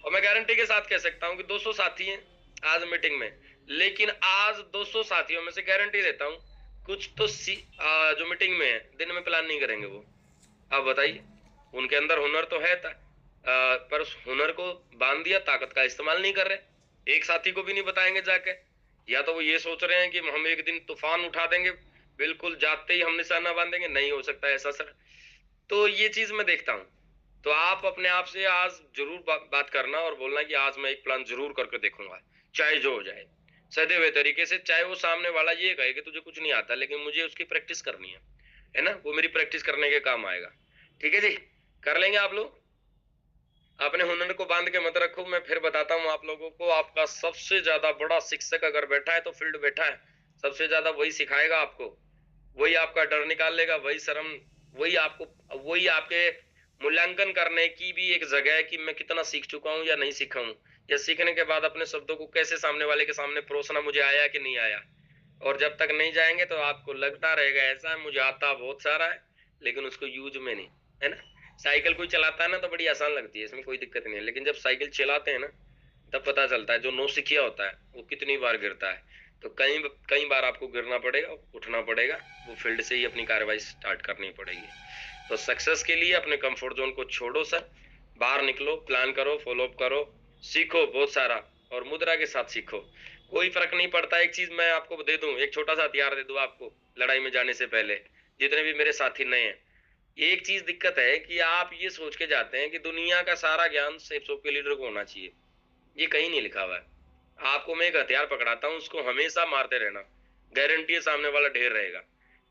और मैं गारंटी के साथ कह सकता हूँ कि 200 साथी हैं आज मीटिंग में। लेकिन आज 200 साथियों में से गारंटी देता हूँ कुछ तो जो मीटिंग में है दिन में प्लान नहीं करेंगे वो। आप बताइए, उनके अंदर हुनर तो है पर उस हुनर को बांध दिया, ताकत का इस्तेमाल नहीं कर रहे। एक साथी को भी नहीं बताएंगे जाके, या तो वो ये सोच रहे हैं कि हम एक दिन तूफान उठा देंगे, बिल्कुल जाते ही हम निशाना बांधेंगे। नहीं हो सकता ऐसा सर। तो ये चीज मैं देखता हूँ। तो आप अपने आप से आज जरूर बात करना और बोलना कि आज मैं एक प्लान जरूर करके देखूंगा, चाहे जो हो जाए, सदे हुए तरीके से। चाहे वो सामने वाला ये कहे कि तुझे कुछ नहीं आता, लेकिन मुझे उसकी प्रैक्टिस करनी है ना, वो मेरी प्रैक्टिस करने के काम आएगा। ठीक है जी, कर लेंगे आप लोग। अपने हुनर को बांध के मत रखो। मैं फिर बताता हूँ आप लोगों को, आपका सबसे ज्यादा बड़ा शिक्षक अगर बैठा है तो फील्ड बैठा है, सबसे ज्यादा वही सिखाएगा आपको, वही आपका डर निकाल लेगा, वही शर्म, वही आपके मूल्यांकन करने की भी एक जगह है कि मैं कितना सीख चुका हूँ या नहीं सीखा हूँ, या सीखने के बाद अपने शब्दों को कैसे सामने वाले के सामने परोसना, मुझे आया कि नहीं आया। और जब तक नहीं जाएंगे तो आपको लगता रहेगा ऐसा है मुझे आता बहुत सारा है, लेकिन उसको यूज में नहीं, है ना। साइकिल कोई चलाता है ना तो बड़ी आसान लगती है, इसमें कोई दिक्कत नहीं है, लेकिन जब साइकिल चलाते हैं ना तब पता चलता है जो नौसिखिया होता है वो कितनी बार गिरता है। तो कई कई बार आपको गिरना पड़ेगा, उठना पड़ेगा, वो फील्ड से ही अपनी कार्रवाई स्टार्ट करनी पड़ेगी। तो सक्सेस के लिए अपने कंफर्ट जोन को छोड़ो सर, बाहर निकलो, प्लान करो, फॉलोअप करो, सीखो बहुत सारा, और मुद्रा के साथ सीखो। कोई फर्क नहीं पड़ता। एक चीज मैं आपको दे दूं, एक छोटा सा हथियार दे दूं आपको लड़ाई में जाने से पहले, जितने भी मेरे साथी नए हैं। एक चीज दिक्कत है कि आप ये सोच के जाते हैं कि दुनिया का सारा ज्ञान सेफ शॉप के लीडर को होना चाहिए। ये कहीं नहीं लिखा हुआ है। आपको मैं एक हथियार पकड़ाता हूँ, उसको हमेशा मारते रहना, गारंटी है सामने वाला ढेर रहेगा।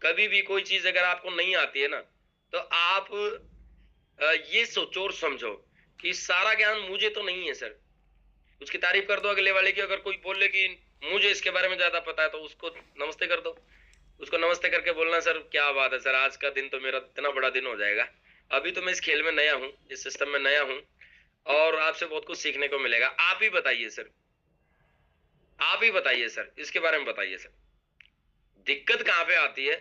कभी भी कोई चीज अगर आपको नहीं आती है ना, तो आप ये सोचो और समझो कि सारा ज्ञान मुझे तो नहीं है सर। उसकी तारीफ कर दो अगले वाले की। अगर कोई बोले कि मुझे इसके बारे में ज्यादा पता है, तो उसको नमस्ते कर दो। उसको नमस्ते करके बोलना सर क्या बात है सर, आज का दिन तो मेरा इतना बड़ा दिन हो जाएगा। अभी तो मैं इस खेल में नया हूँ, इस सिस्टम में नया हूँ, और आपसे बहुत कुछ सीखने को मिलेगा। आप ही बताइए सर, आप ही बताइए सर, इसके बारे में बताइए सर। दिक्कत कहाँ पे आती है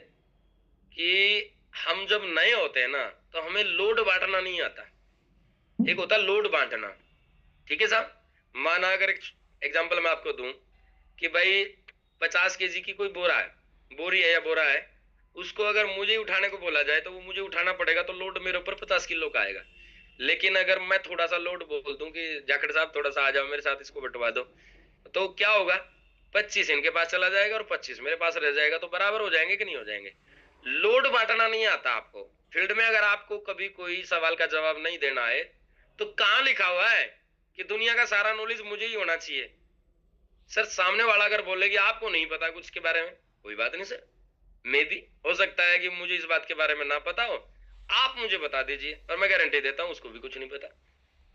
कि हम जब नए होते हैं ना तो हमें लोड बांटना नहीं आता। एक होता है लोड बांटना, ठीक है साहब। माना अगर एग्जांपल मैं आपको दूं कि भाई 50 kg की कोई बोरा है, बोरी है या बोरा है, उसको अगर मुझे उठाने को बोला जाए तो वो मुझे उठाना पड़ेगा, तो लोड मेरे ऊपर 50 किलो का आएगा। लेकिन अगर मैं थोड़ा सा लोड बोल दूं कि जाखड़ साहब थोड़ा सा आ जाओ मेरे साथ, इसको बंटवा दो, तो क्या होगा, 25 इनके पास चला जाएगा और 25 मेरे पास रह जाएगा, तो बराबर हो जाएंगे कि नहीं हो जाएंगे। लोड बांटना नहीं आता आपको फील्ड में। अगर आपको कभी कोई सवाल का जवाब नहीं देना है, तो कहाँ लिखा हुआ है कि दुनिया का सारा नॉलेज मुझे ही होना चाहिए। सर सामने वाला अगर बोले कि आपको नहीं पता कुछ के बारे में, कोई बात नहीं सर, मे भी हो सकता है कि मुझे इस बात के बारे में ना पता हो, आप मुझे बता दीजिए, और मैं गारंटी देता हूं उसको भी कुछ नहीं पता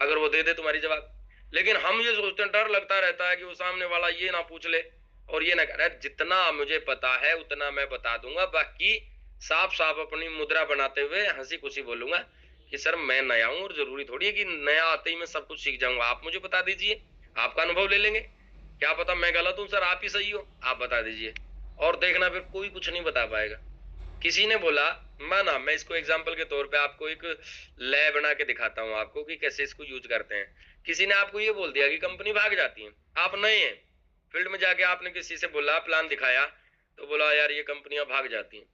अगर वो दे दे तुम्हारी जवाब। लेकिन हम ये सोचते हैं, डर लगता रहता है कि वो सामने वाला ये ना पूछ ले और ये ना करे। जितना मुझे पता है उतना मैं बता दूंगा, बाकी साफ साफ अपनी मुद्रा बनाते हुए हंसी खुशी बोलूंगा कि सर मैं नया हूं, और जरूरी थोड़ी है कि नया आते ही मैं सब कुछ सीख जाऊंगा। आप मुझे बता दीजिए, आपका अनुभव ले लेंगे, क्या पता मैं गलत हूं सर, आप ही सही हो, आप बता दीजिए, और देखना फिर कोई कुछ नहीं बता पाएगा। किसी ने बोला, माना मैं इसको एग्जाम्पल के तौर पे आपको एक लय बना के दिखाता हूँ आपको कि कैसे इसको यूज करते हैं। किसी ने आपको ये बोल दिया कि कंपनी भाग जाती है, आप नए हैं फील्ड में, जाके आपने किसी से बोला, प्लान दिखाया, तो बोला यार ये कंपनियां भाग जाती हैं,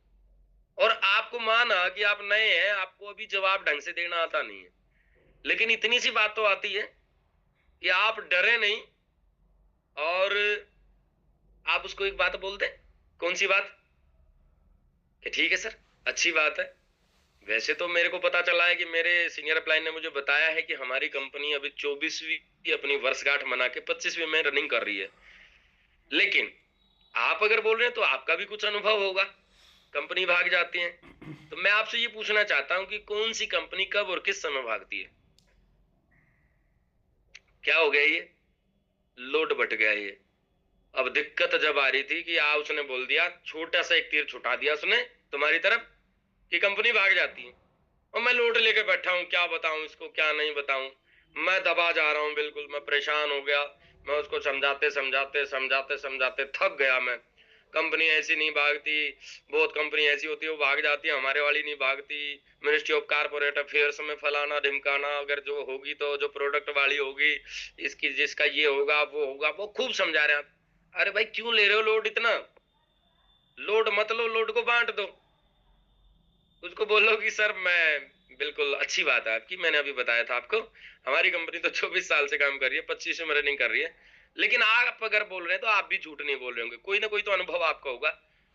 और आपको माना कि आप नए हैं, आपको अभी जवाब ढंग से देना आता नहीं है, लेकिन इतनी सी बात तो आती है कि आप डरे नहीं, और आप उसको एक बात बोलते हैं। कौन सी बात? कि ठीक है सर, अच्छी बात है, वैसे तो मेरे को पता चला है कि मेरे सीनियर अपलाइन ने मुझे बताया है कि हमारी कंपनी अभी 24वीं अपनी वर्षगांठ मना के 25वीं में रनिंग कर रही है। लेकिन आप अगर बोल रहे हैं तो आपका भी कुछ अनुभव होगा, कंपनी भाग जाती है। तो मैं आपसे ये पूछना चाहता हूं कि कौन सी कंपनी कब और किस समय भागती है? क्या हो गया ये? लोड बट गया ये। अब दिक्कत जब आ रही थी कि उसने बोल दिया, छोटा सा एक तीर छुटा दिया उसने तुम्हारी तरफ कि कंपनी भाग जाती है, और मैं लोड लेके बैठा हूँ, क्या बताऊं इसको क्या नहीं बताऊं। मैं दबा जा रहा हूँ, बिल्कुल मैं परेशान हो गया। मैं उसको समझाते समझाते समझाते समझाते थक गया मैं। कंपनी ऐसी नहीं भागती, बहुत कंपनी ऐसी होती है वो भाग जाती है, हमारे वाली नहीं भागती। मिनिस्ट्री ऑफ कारपोरेट अफेयर्स में फलाना ढिमकाना, अगर जो होगी तो जो प्रोडक्ट वाली होगी, इसकी जिसका ये होगा वो होगा, वो खूब समझा रहे हैं। अरे भाई क्यों ले रहे हो लोड इतना? लोड मत लो, लोड को बांट दो। उसको बोलो कि सर मैं बिल्कुल, अच्छी बात है आपकी, मैंने अभी बताया था आपको हमारी कंपनी तो 24 साल से काम कर रही है, 25 में रनिंग कर रही है। लेकिन आप अगर बोल रहे हैं तो आप भी झूठ नहीं बोल रहे होंगे, कोई ना कोई तो अनुभव आपका होगा।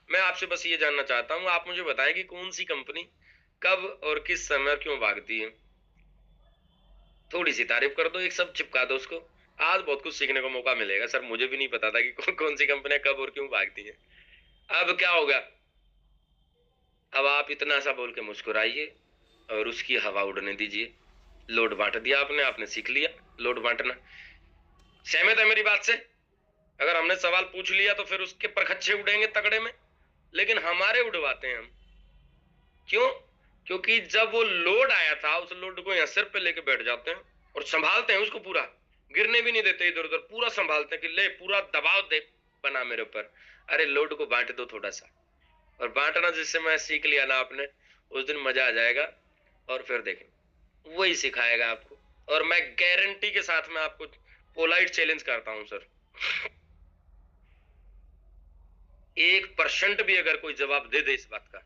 मैं आपसे बस ये जानना चाहता हूँ, आप मुझे बताएं कि कौन सी कंपनी कब और किस समय और क्यों भागती है। थोड़ी सी तारीफ कर दो, एक सब चिपका दो उसको। आज बहुत कुछ सीखने को मौका मिलेगा सर, मुझे भी नहीं पता था कि कौन सी कंपनियां कब और क्यों भागती है। अब क्या होगा? अब आप इतना सा बोल के मुस्कुराइए और उसकी हवा उड़ने दीजिए। लोड बांट दिया आपने, आपने सीख लिया लोड बांटना। सहमत है मेरी बात से? अगर हमने सवाल पूछ लिया तो फिर उसके परखच्चे उड़ेंगे तगड़े में, लेकिन हमारे उड़वाते हैं हम। क्यों? क्योंकि जब वो लोड आया था, उस लोड को यहाँ सिर पे लेके बैठ जाते हैं और संभालते हैं उसको पूरा, गिरने भी नहीं देते इधर उधर, पूरा संभालते हैं कि ले पूरा दबाव दे बना मेरे ऊपर। अरे लोड को बांट दो थोड़ा सा, और बांटना जिससे मैं सीख लिया ना आपने, उस दिन मजा आ जाएगा। और फिर देखें, वही सिखाएगा आपको। और मैं गारंटी के साथ में आपको पोलाइट चैलेंज करता हूं सर, 1% भी अगर कोई जवाब दे दे इस बात का,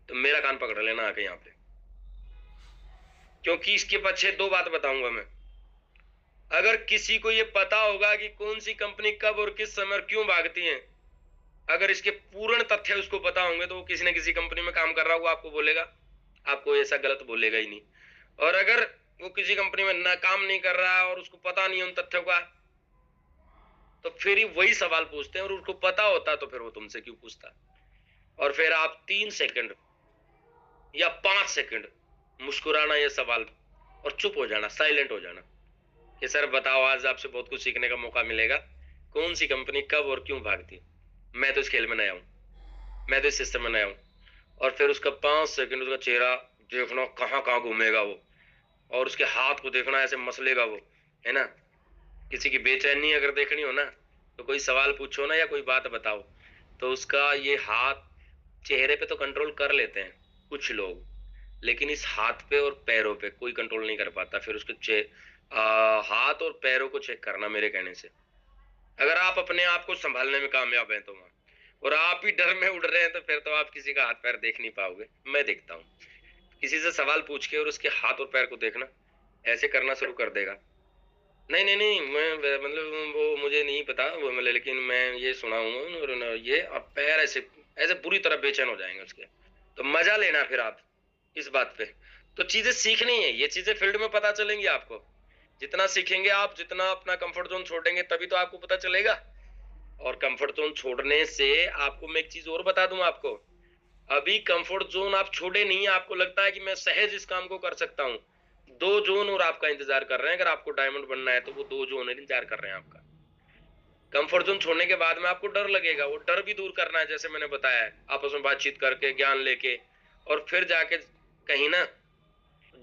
तो मेरा कान पकड़ लेना आके यहाँ पे। क्योंकि इसके पीछे दो बात बताऊंगा मैं। अगर किसी को ये पता होगा कि कौन सी कंपनी कब और किस समय और क्यों भागती है, अगर इसके पूर्ण तथ्य उसको पता होंगे, तो वो किसी न किसी कंपनी में काम कर रहा होगा, आपको बोलेगा, आपको ऐसा गलत बोलेगा ही नहीं। और अगर वो किसी कंपनी में ना काम नहीं कर रहा है और उसको पता नहीं है उन तथ्यों का, तो फिर ही वही सवाल पूछते हैं। और उसको पता होता तो फिर वो तुमसे क्यों पूछता? और फिर आप 3 सेकंड या 5 सेकंड मुस्कुराना ये सवाल, और चुप हो जाना, साइलेंट हो जाना कि सर बताओ, आज आपसे बहुत कुछ सीखने का मौका मिलेगा, कौन सी कंपनी कब और क्यों भागती है। मैं तो इस खेल में नया हूं, मैं तो इस सिस्टम में नया हूं। और फिर उसका 5 सेकंड उसका चेहरा देखना, कहाँ कहाँ घूमेगा वो, और उसके हाथ को देखना, ऐसे मसलेगा वो, है ना। किसी की बेचैनी अगर देखनी हो ना, तो कोई सवाल पूछो ना या कोई बात बताओ, तो उसका ये हाथ, चेहरे पे तो कंट्रोल कर लेते हैं कुछ लोग, लेकिन इस हाथ पे और पैरों पे कोई कंट्रोल नहीं कर पाता। फिर उसके हाथ और पैरों को चेक करना मेरे कहने से। अगर आप अपने आप को संभालने में कामयाब हैं तो वहां, और आप ही डर में उड़ रहे हैं, तो फिर तो आप किसी का हाथ पैर देख नहीं पाओगे। मैं देखता हूँ, किसी से सवाल पूछ के और उसके हाथ और पैर को देखना, ऐसे करना शुरू कर देगा। नहीं नहीं नहीं, मैं मतलब वो मुझे नहीं पता वो, मतलब लेकिन मैं ये सुना हूँ, और ये अब पैर ऐसे ऐसे पूरी तरह बेचैन हो जाएंगे उसके। तो मजा लेना फिर आप इस बात पे। तो चीजें सीखनी है, ये चीजें फील्ड में पता चलेंगी आपको। जितना सीखेंगे आप, जितना अपना कंफर्ट जोन छोड़ेंगे, तभी तो आपको पता चलेगा। और कंफर्ट जोन छोड़ने से आपको मैं एक चीज और बता दूं आपको, अभी कंफर्ट जोन आप छोड़े नहीं, आपको लगता है कि मैं सहज इस काम को कर सकता हूँ। 2 जोन और आपका इंतजार कर रहे हैं, अगर आपको डायमंड बनना है तो वो 2 जोन इंतजार कर रहे हैं आपका। कंफर्ट जोन छोड़ने के बाद में आपको डर लगेगा, वो डर भी दूर करना है, जैसे मैंने बताया है, आपस में बातचीत करके, ज्ञान लेके, और फिर जाके कहीं ना,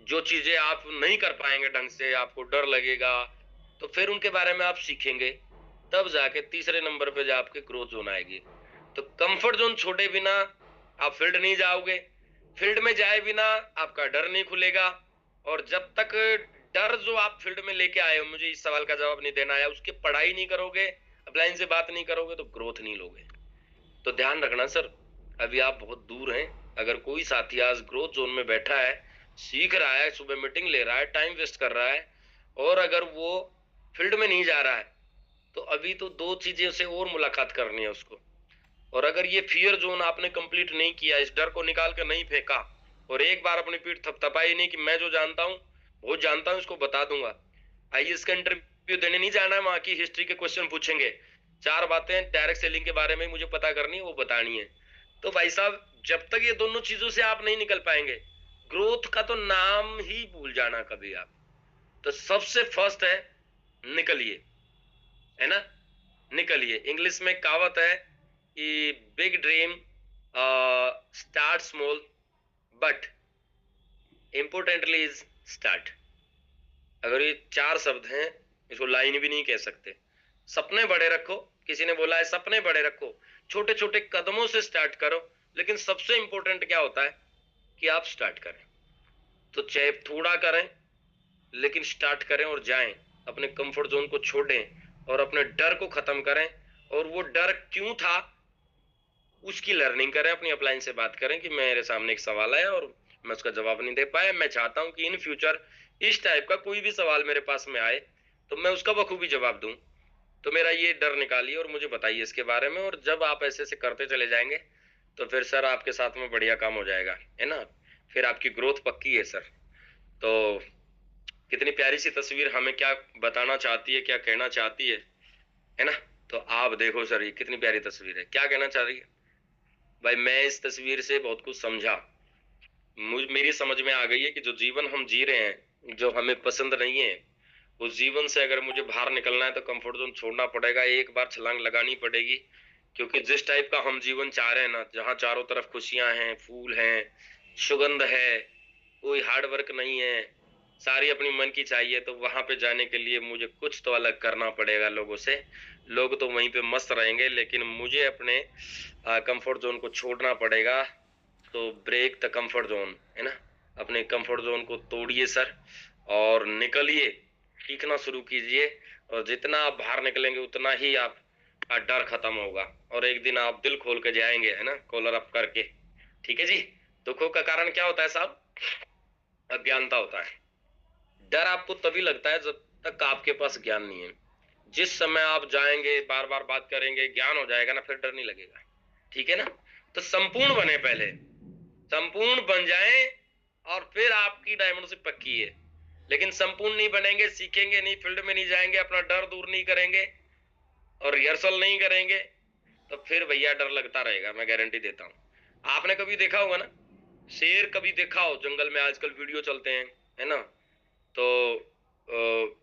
जो चीजें आप नहीं कर पाएंगे ढंग से, आपको डर लगेगा, तो फिर उनके बारे में आप सीखेंगे, तब जाके तीसरे नंबर पे जो आपके ग्रोथ जोन आएगी। तो कंफर्ट जोन छोड़े बिना आप फील्ड नहीं जाओगे, फील्ड में जाए बिना आपका डर नहीं खुलेगा। और जब तक डर जो आप फील्ड में लेके आए हो, मुझे इस सवाल का जवाब नहीं देना है, उसकी पढ़ाई नहीं करोगे, अपलाइन से बात नहीं करोगे, तो ग्रोथ नहीं लोगे। तो ध्यान रखना सर, अभी आप बहुत दूर हैं। अगर कोई साथी आज ग्रोथ जोन में बैठा है, सीख रहा है, सुबह मीटिंग ले रहा है, टाइम वेस्ट कर रहा है, और अगर वो फील्ड में नहीं जा रहा है, तो अभी तो 2 चीजें से और मुलाकात करनी है उसको। और अगर ये फियर जोन आपने कंप्लीट नहीं किया, इस डर को निकाल कर नहीं फेंका, और एक बार अपनी पीठ थपथपाई नहीं कि मैं जो जानता हूँ वो जानता हूँ, इसको बता दूंगा। आईएएस का इंटरव्यू देने नहीं जाना है, वहां की हिस्ट्री के क्वेश्चन पूछेंगे, 4 बातें डायरेक्ट सेलिंग के बारे में मुझे पता करनी है, वो बतानी है। तो भाई साहब, जब तक ये दोनों चीजों से आप नहीं निकल पाएंगे, ग्रोथ का तो नाम ही भूल जाना कभी आप। तो सबसे फर्स्ट है निकलिए, है ना, निकलिए। इंग्लिश में कहावत है कि big dream start small but importantly is start. अगर ये 4 शब्द हैं, इसको लाइन भी नहीं कह सकते। सपने बड़े रखो, किसी ने बोला है सपने बड़े रखो, छोटे छोटे कदमों से स्टार्ट करो, लेकिन सबसे इंपॉर्टेंट क्या होता है कि आप स्टार्ट करें। तो चाहे थोड़ा करें, लेकिन स्टार्ट करें और जाएं, अपने कंफर्ट जोन को छोड़ें और अपने डर को खत्म करें। और वो डर क्यों था उसकी लर्निंग करें, अपनी अपलाइन से बात करें कि मेरे सामने एक सवाल है और मैं उसका जवाब नहीं दे पाया, मैं चाहता हूं कि इन फ्यूचर इस टाइप का कोई भी सवाल मेरे पास में आए तो मैं उसका बखूबी जवाब दूं। तो मेरा ये डर निकालिए और मुझे बताइए इसके बारे में। और जब आप ऐसे ऐसे करते चले जाएंगे तो फिर सर आपके साथ में बढ़िया काम हो जाएगा, है ना, फिर आपकी ग्रोथ पक्की है सर। तो कितनी प्यारी सी तस्वीर हमें क्या बताना चाहती है, क्या कहना चाहती है ना। तो आप देखो सर, ये कितनी प्यारी तस्वीर है, क्या कहना चाह रही है भाई। मैं इस तस्वीर से बहुत कुछ समझा, मेरी समझ में आ गई है कि जो जीवन हम जी रहे हैं, जो हमें पसंद नहीं है, उस जीवन से अगर मुझे बाहर निकलना है तो कंफर्ट जोन छोड़ना पड़ेगा, एक बार छलांग लगानी पड़ेगी। क्योंकि जिस टाइप का हम जीवन चाह रहे हैं ना, जहाँ चारों तरफ खुशियां हैं, फूल हैं, सुगंध है, कोई हार्ड वर्क नहीं है, सारी अपनी मन की चाहिए, तो वहां पे जाने के लिए मुझे कुछ तो अलग करना पड़ेगा लोगों से। लोग तो वहीं पे मस्त रहेंगे, लेकिन मुझे अपने कंफर्ट जोन को छोड़ना पड़ेगा। तो ब्रेक द कंफर्ट जोन, है ना, अपने कंफर्ट जोन को तोड़िए सर और निकलिए, सीखना शुरू कीजिए। और जितना आप बाहर निकलेंगे उतना ही आपका डर खत्म होगा, और एक दिन आप दिल खोल के जाएंगे, है ना, कॉलर अप करके। ठीक है जी। दुखों का कारण क्या होता है साहब? अज्ञानता होता है। डर आपको तभी लगता है जब तक आपके पास ज्ञान नहीं है। जिस समय आप जाएंगे, बार बार बात करेंगे, ज्ञान हो जाएगा ना, फिर डर नहीं लगेगा। ठीक है ना। तो संपूर्ण बने पहले, संपूर्ण बन जाएं, और फिर आपकी डायमंडशिप पक्की है। लेकिन संपूर्ण नहीं बनेंगे, सीखेंगे नहीं, फील्ड में नहीं जाएंगे, अपना डर दूर नहीं करेंगे और रिहर्सल नहीं करेंगे, तो फिर भैया डर लगता रहेगा, मैं गारंटी देता हूँ। आपने कभी देखा होगा ना, शेर कभी देखा हो जंगल में, आजकल वीडियो चलते हैं, है ना, तो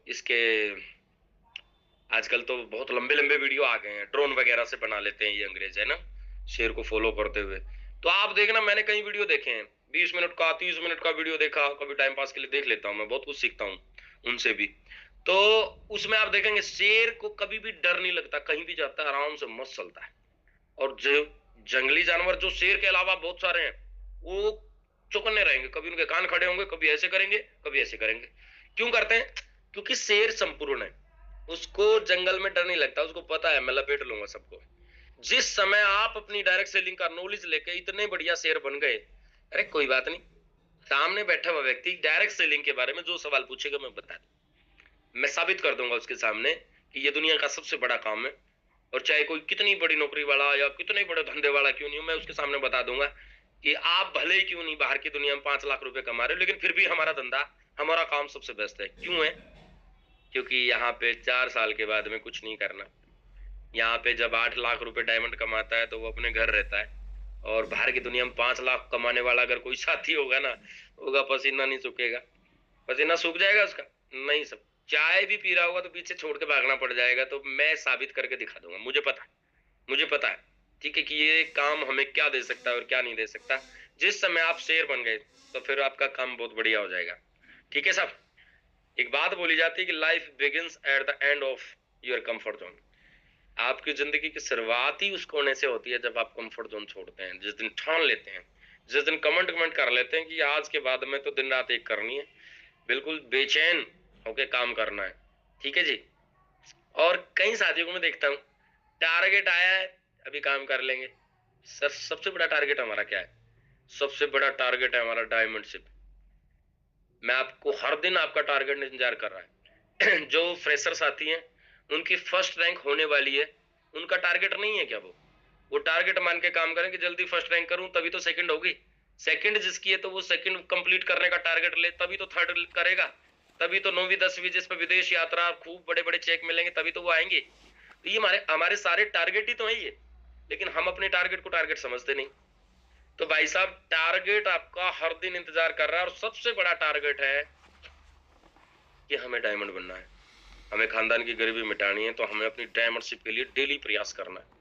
इसके आजकल तो बहुत लंबे लंबे वीडियो आ गए हैं, ड्रोन वगैरह से बना लेते हैं ये अंग्रेज, है ना, शेर को फॉलो करते हुए। तो आप देखना, मैंने कई वीडियो देखे हैं, 20 मिनट का, 30 मिनट का वीडियो देखा, कभी टाइम पास के लिए देख लेता हूँ, मैं बहुत कुछ सीखता हूँ उनसे भी। तो उसमें आप देखेंगे शेर को कभी भी डर नहीं लगता, कहीं भी जाता है आराम से मस्त चलता है। और जो जंगली जानवर जो शेर के अलावा बहुत सारे हैं, वो चौकन्ने रहेंगे, कभी उनके कान खड़े होंगे, कभी ऐसे करेंगे, कभी ऐसे करेंगे। क्यों करते हैं? क्योंकि शेर संपूर्ण है, उसको जंगल में डर नहीं लगता, उसको पता है मैं लपेट लूंगा सबको। जिस समय आप अपनी डायरेक्ट सेलिंग का नॉलेज लेके इतने बढ़िया शेर बन गए, अरे कोई बात नहीं, सामने बैठा हुआ व्यक्ति डायरेक्ट सेलिंग के बारे में जो सवाल पूछेगा मैं बता दूं, मैं साबित कर दूंगा उसके सामने कि ये दुनिया का सबसे बड़ा काम है। और चाहे कोई कितनी बड़ी नौकरी वाला या कितने बड़े धंधे वाला क्यों नहीं हो, मैं उसके सामने बता दूंगा कि आप भले ही क्यों नहीं बाहर की दुनिया में 5 लाख रुपए कमा रहे हो, लेकिन फिर भी हमारा धंधा, हमारा काम सबसे बेस्ट है। क्यों है? क्योंकि यहाँ पे 4 साल के बाद में कुछ नहीं करना। यहाँ पे जब 8 लाख रुपए डायमंड कमाता है तो वो अपने घर रहता है, और बाहर की दुनिया में 5 लाख कमाने वाला अगर कोई साथी होगा ना, होगा पसीना नहीं सूखेगा, पसीना सूख जाएगा उसका, नहीं सब चाय भी पी रहा होगा तो पीछे छोड़ के भागना पड़ जाएगा। तो मैं साबित करके दिखा दूंगा, मुझे पता है, मुझे पता है, ठीक है, कि ये काम हमें क्या दे सकता है और क्या नहीं दे सकता। जिस समय आप शेर बन गए तो फिर आपका काम बहुत बढ़िया हो जाएगा। ठीक है साहब। एक बात बोली जाती है कि life begins at the end of your comfort zone. आपकी जिंदगी की शुरुआत ही उस कोने से होती है जब आप कंफर्ट जोन छोड़ते हैं, जिस दिन ठान लेते हैं, जिस दिन कमेंट कमेंट कर लेते हैं कि आज के बाद में तो दिन रात एक करनी है, बिल्कुल बेचैन होके काम करना है। ठीक है जी। और कई साथियों को मैं देखता हूँ, टारगेट आया है, अभी काम कर लेंगे। सर सबसे बड़ा टारगेट हमारा क्या है? सबसे बड़ा टारगेट है हमारा डायमंडशिप। मैं आपको हर दिन आपका टारगेट इंतजार कर रहा है। जो फ्रेशर साथी हैं, उनकी फर्स्ट रैंक होने वाली है, उनका टारगेट नहीं है क्या वो? वो टारगेट मान के काम करें कि जल्दी फर्स्ट रैंक करूं, तभी तो सेकंड होगी। सेकंड जिसकी है तो वो सेकंड कंप्लीट करने का टारगेट ले, तभी तो थर्ड करेगा। तभी तो 9वीं 10वीं जिस पर विदेश यात्रा खूब बड़े बड़े चेक मिलेंगे, तभी तो वो आएंगे। तो ये हमारे हमारे सारे टारगेट ही तो है ये, लेकिन हम अपने टारगेट को टारगेट समझते नहीं। तो भाई साहब, टारगेट आपका हर दिन इंतजार कर रहा है, और सबसे बड़ा टारगेट है कि हमें डायमंड बनना है, हमें खानदान की गरीबी मिटानी है, तो हमें अपनी डायमंडशिप के लिए डेली प्रयास करना है।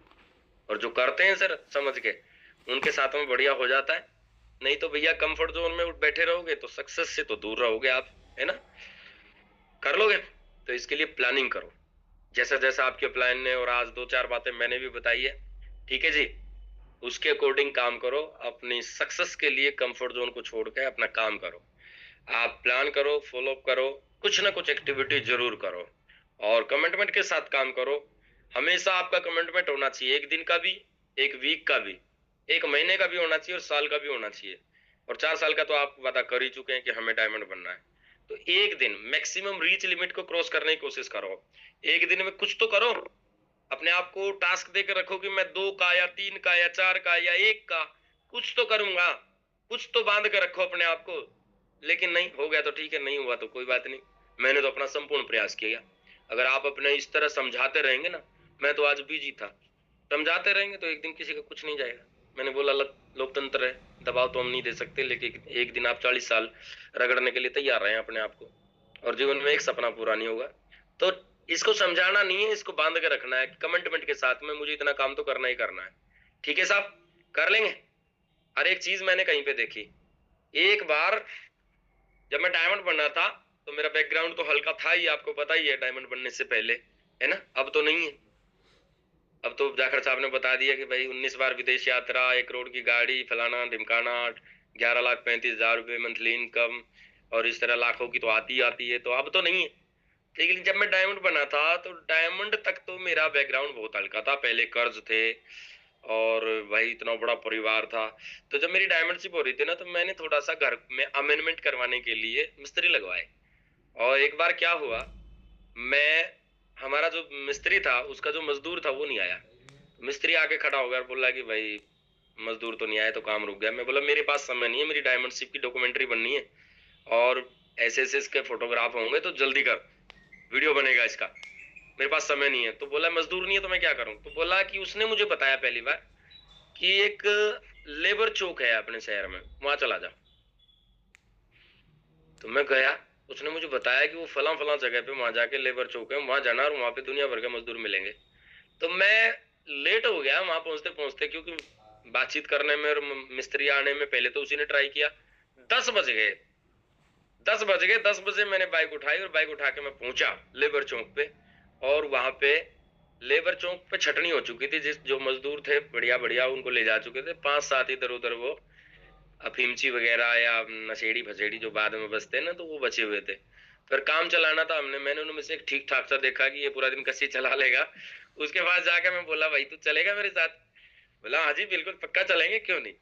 और जो करते हैं सर समझ के, उनके साथ में बढ़िया हो जाता है। नहीं तो भैया कंफर्ट जोन में बैठे रहोगे तो सक्सेस से तो दूर रहोगे आप, है ना। कर लोगे तो इसके लिए प्लानिंग करो, जैसा जैसा आपके प्लान ने, और आज 2-4 बातें मैंने भी बताई है, ठीक है जी, उसके अकॉर्डिंग काम करो। अपनी सक्सेस के लिए कंफर्ट जोन को छोड़ के अपना काम करो। आप प्लान करो, फॉलो अप करो, कुछ ना कुछ एक्टिविटी जरूर करो, और कमिटमेंट के साथ काम करो। हमेशा आपका कमिटमेंट होना चाहिए, एक दिन का भी, एक वीक का भी, एक महीने का भी होना चाहिए, और साल का भी होना चाहिए। और 4 साल का तो आप वादा कर ही चुके हैं कि हमें डायमंड बनना है। तो एक दिन मैक्सिमम रीच लिमिट को क्रॉस करने की कोशिश करो। एक दिन में कुछ तो करो, अपने आप को टास्क देकर रखो कि मैं 2 का या 3 का या 4 का या 1 का कुछ तो करूंगा, कुछ तो बांध कर रखो अपने आप को। लेकिन नहीं हो गया तो ठीक है, नहीं हुआ तो कोई बात नहीं, मैंने तो अपना संपूर्ण प्रयास किया। अगर आप अपने इस तरह समझाते रहेंगे ना, मैं तो आज बिजी था, समझाते रहेंगे तो एक दिन किसी का कुछ नहीं जाएगा। मैंने बोला लोकतंत्र है, दबाव तो हम नहीं दे सकते, लेकिन एक दिन आप 40 साल रगड़ने के लिए तैयार रहे अपने आप को, और जीवन में एक सपना पूरा नहीं होगा। तो इसको समझाना नहीं है, इसको बांध के रखना है कमिटमेंट के साथ में, मुझे इतना काम तो करना ही करना है। ठीक है साहब, कर लेंगे। हर एक चीज मैंने कहीं पे देखी। एक बार जब मैं डायमंड बनना था, तो मेरा बैकग्राउंड तो हल्का था ही, आपको पता ही है, डायमंड बनने से पहले, है ना। अब तो नहीं है, अब तो जाखड़ साहब ने बता दिया कि भाई 19 बार विदेश यात्रा, 1 करोड़ की गाड़ी, फलाना ढिमकाना, 11,35,000 रुपये मंथली इनकम, और इस तरह लाखों की तो आती आती है। तो अब तो नहीं है, लेकिन जब मैं डायमंड बना था तो डायमंड तक तो मेरा बैकग्राउंड बहुत हल्का था। पहले कर्ज थे, और भाई इतना बड़ा परिवार था। तो जब मेरी डायमंडशिप हो रही थी ना, तो मैंने थोड़ा सा घर में अमेंडमेंट करवाने के लिए मिस्त्री लगवाए। और एक बार क्या हुआ, मैं हमारा जो मिस्त्री था उसका जो मजदूर था वो नहीं आया। मिस्त्री आके खड़ा हो गया और बोला कि भाई मजदूर तो नहीं आया तो काम रुक गया। मैं बोला मेरे पास समय नहीं है, मेरी डायमंडशिप की डॉक्यूमेंट्री बननी है, और ऐसे ऐसे इसके फोटोग्राफ होंगे, तो जल्दी कर, वीडियो बनेगा इसका, मेरे पास समय नहीं है। तो बोला मजदूर नहीं है तो मैं क्या करूं। तो बोला कि उसने मुझे बताया पहली बार कि एक लेबर चौक है अपने शहर में, वहां चला जा। तो मैं गया, उसने मुझे बताया कि वो फला फला जगह पे वहां जाके लेबर चौक है, वहां जाना, और वहां पे दुनिया भर के मजदूर मिलेंगे। तो मैं लेट हो गया वहां पहुंचते पहुंचते, क्योंकि बातचीत करने में और मिस्त्री आने में पहले तो उसी ने ट्राई किया। 10 बज गए, 10 बज गए। 10 बजे मैंने बाइक उठाई, और बाइक उठा के मैं पहुंचा लेबर चौक पे। और वहां पे लेबर चौक पे छटनी हो चुकी थी, जिस जो मजदूर थे बढ़िया बढ़िया उनको ले जा चुके थे 5-7 इधर उधर, वो अफीमची वगैरह या नशेड़ी फसेड़ी जो बाद में बचते हैं ना, तो वो बचे हुए थे। फिर काम चलाना था मैंने उनमें से एक ठीक ठाक सा देखा कि ये पूरा दिन कसी चला लेगा। उसके बाद जाके मैं बोला भाई तू चलेगा मेरे साथ। बोला हाँ जी बिल्कुल पक्का चलेंगे, क्यों नहीं।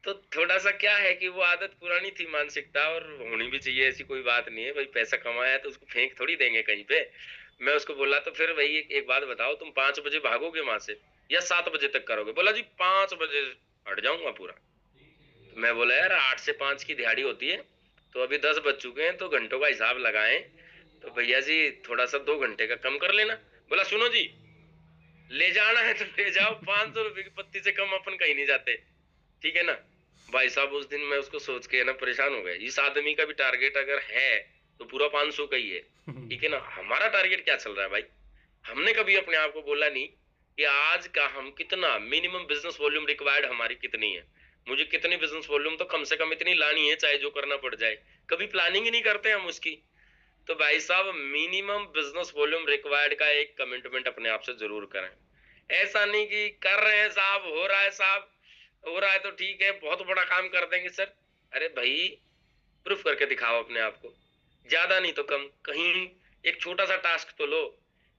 तो थोड़ा सा क्या है कि वो आदत पुरानी थी, मानसिकता, और होनी भी चाहिए, ऐसी कोई बात नहीं है भाई, पैसा कमाया है तो उसको फेंक थोड़ी देंगे कहीं पे। मैं उसको बोला तो फिर भाई एक बात बताओ, तुम 5 बजे भागोगे वहां से या 7 बजे तक करोगे। बोला जी 5 बजे हट जाऊंगा पूरा। तो मैं बोला यार 8 से 5 की दिहाड़ी होती है, तो अभी 10 बज चुके हैं, तो घंटों का हिसाब लगाएं, तो भैया जी थोड़ा सा 2 घंटे का कम कर लेना। बोला सुनो जी, ले जाना है तो ले जाओ, 500 रुपए की पत्ती से कम अपन कहीं नहीं जाते, ठीक है ना। भाई साहब उस दिन मैं उसको सोच के ना परेशान हो गया, इस आदमी का भी टारगेट अगर है तो पूरा 500 का ही है, ठीक है ना। हमारा टारगेट क्या चल रहा है भाई। हमने कभी अपने आप को बोला नहीं कि आज का हम कितना मिनिमम बिजनेस वॉल्यूम रिक्वायर्ड हमारी कितनी है, मुझे कितनी बिजनेस वॉल्यूम तो कम से कम इतनी लानी है चाहे जो करना पड़ जाए। कभी प्लानिंग ही नहीं करते हम उसकी। तो भाई साहब मिनिमम बिजनेस वॉल्यूम रिक्वायर्ड का एक कमिटमेंट अपने आप से जरूर करें। ऐसा नहीं कि कर रहे हैं साहब, हो रहा है साहब, हो रहा है तो ठीक है, बहुत बड़ा काम कर देंगे सर। अरे भाई प्रूफ करके दिखाओ अपने आप को, ज्यादा नहीं तो कम। कहीं एक छोटा सा टास्क तो लो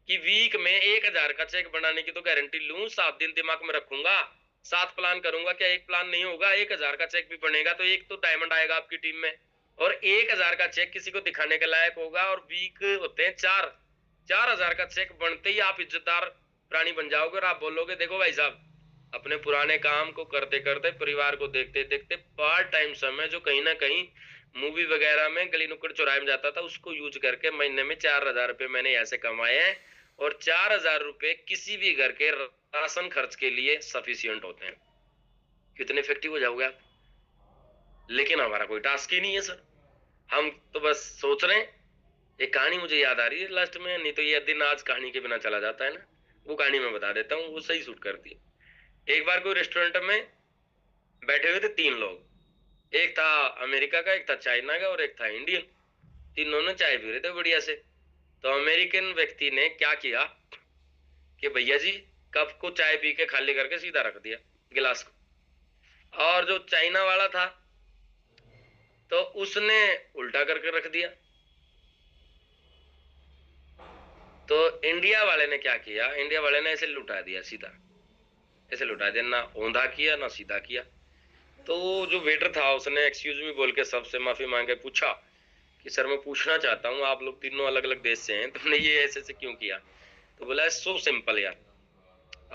कि वीक में 1,000 का चेक बनाने की तो गारंटी लूं, 7 दिन दिमाग में रखूंगा, 7 प्लान करूंगा, क्या एक प्लान नहीं होगा। 1,000 का चेक भी बनेगा तो एक तो डायमंड आएगा आपकी टीम में, और 1,000 का चेक किसी को दिखाने के लायक होगा। और वीक होते हैं 4, 4,000 का चेक बनते ही आप इज्जतदार प्राणी बन जाओगे, और आप बोलोगे देखो भाई साहब अपने पुराने काम को करते करते, परिवार को देखते देखते, पार्ट टाइम समय जो कहीं ना कहीं मूवी वगैरह में गली नुक्कड़ चौराहे में जाता था, उसको यूज करके महीने में 4,000 रुपये मैंने ऐसे कमाए हैं। और 4,000 रुपये किसी भी घर के राशन खर्च के लिए सफिशियंट होते हैं। कितने इफेक्टिव हो जाओगे आप। लेकिन हमारा कोई टास्क ही नहीं है सर। हम तो बस सोच रहे हैं। एक कहानी मुझे याद आ रही है लास्ट में, नहीं तो ये दिन आज कहानी के बिना चला जाता है ना। वो कहानी मैं बता देता हूँ, वो सही सूट करती है। एक बार कोई रेस्टोरेंट में बैठे हुए थे 3 लोग। एक था अमेरिका का, एक था चाइना का और एक था इंडियन। तीनों ने चाय पी रहे थे बढ़िया से। तो अमेरिकन व्यक्ति ने क्या किया कि भैया जी, कप को चाय पी के खाली करके सीधा रख दिया गिलास को। और जो चाइना वाला था तो उसने उल्टा करके रख दिया। तो इंडिया वाले ने क्या किया, इंडिया वाले ने ऐसे लुटा दिया, सीधा ऐसे लुटा दिया, ना औंधा किया ना सीधा किया। तो जो वेटर था उसने एक्सक्यूज मी बोल के सबसे माफी मांगे, पूछा कि सर मैं पूछना चाहता हूँ, आप लोग तीनों अलग अलग देश से हैं, तुमने ये ऐसे ऐसे क्यों किया। तो बोला सो सिंपल यार।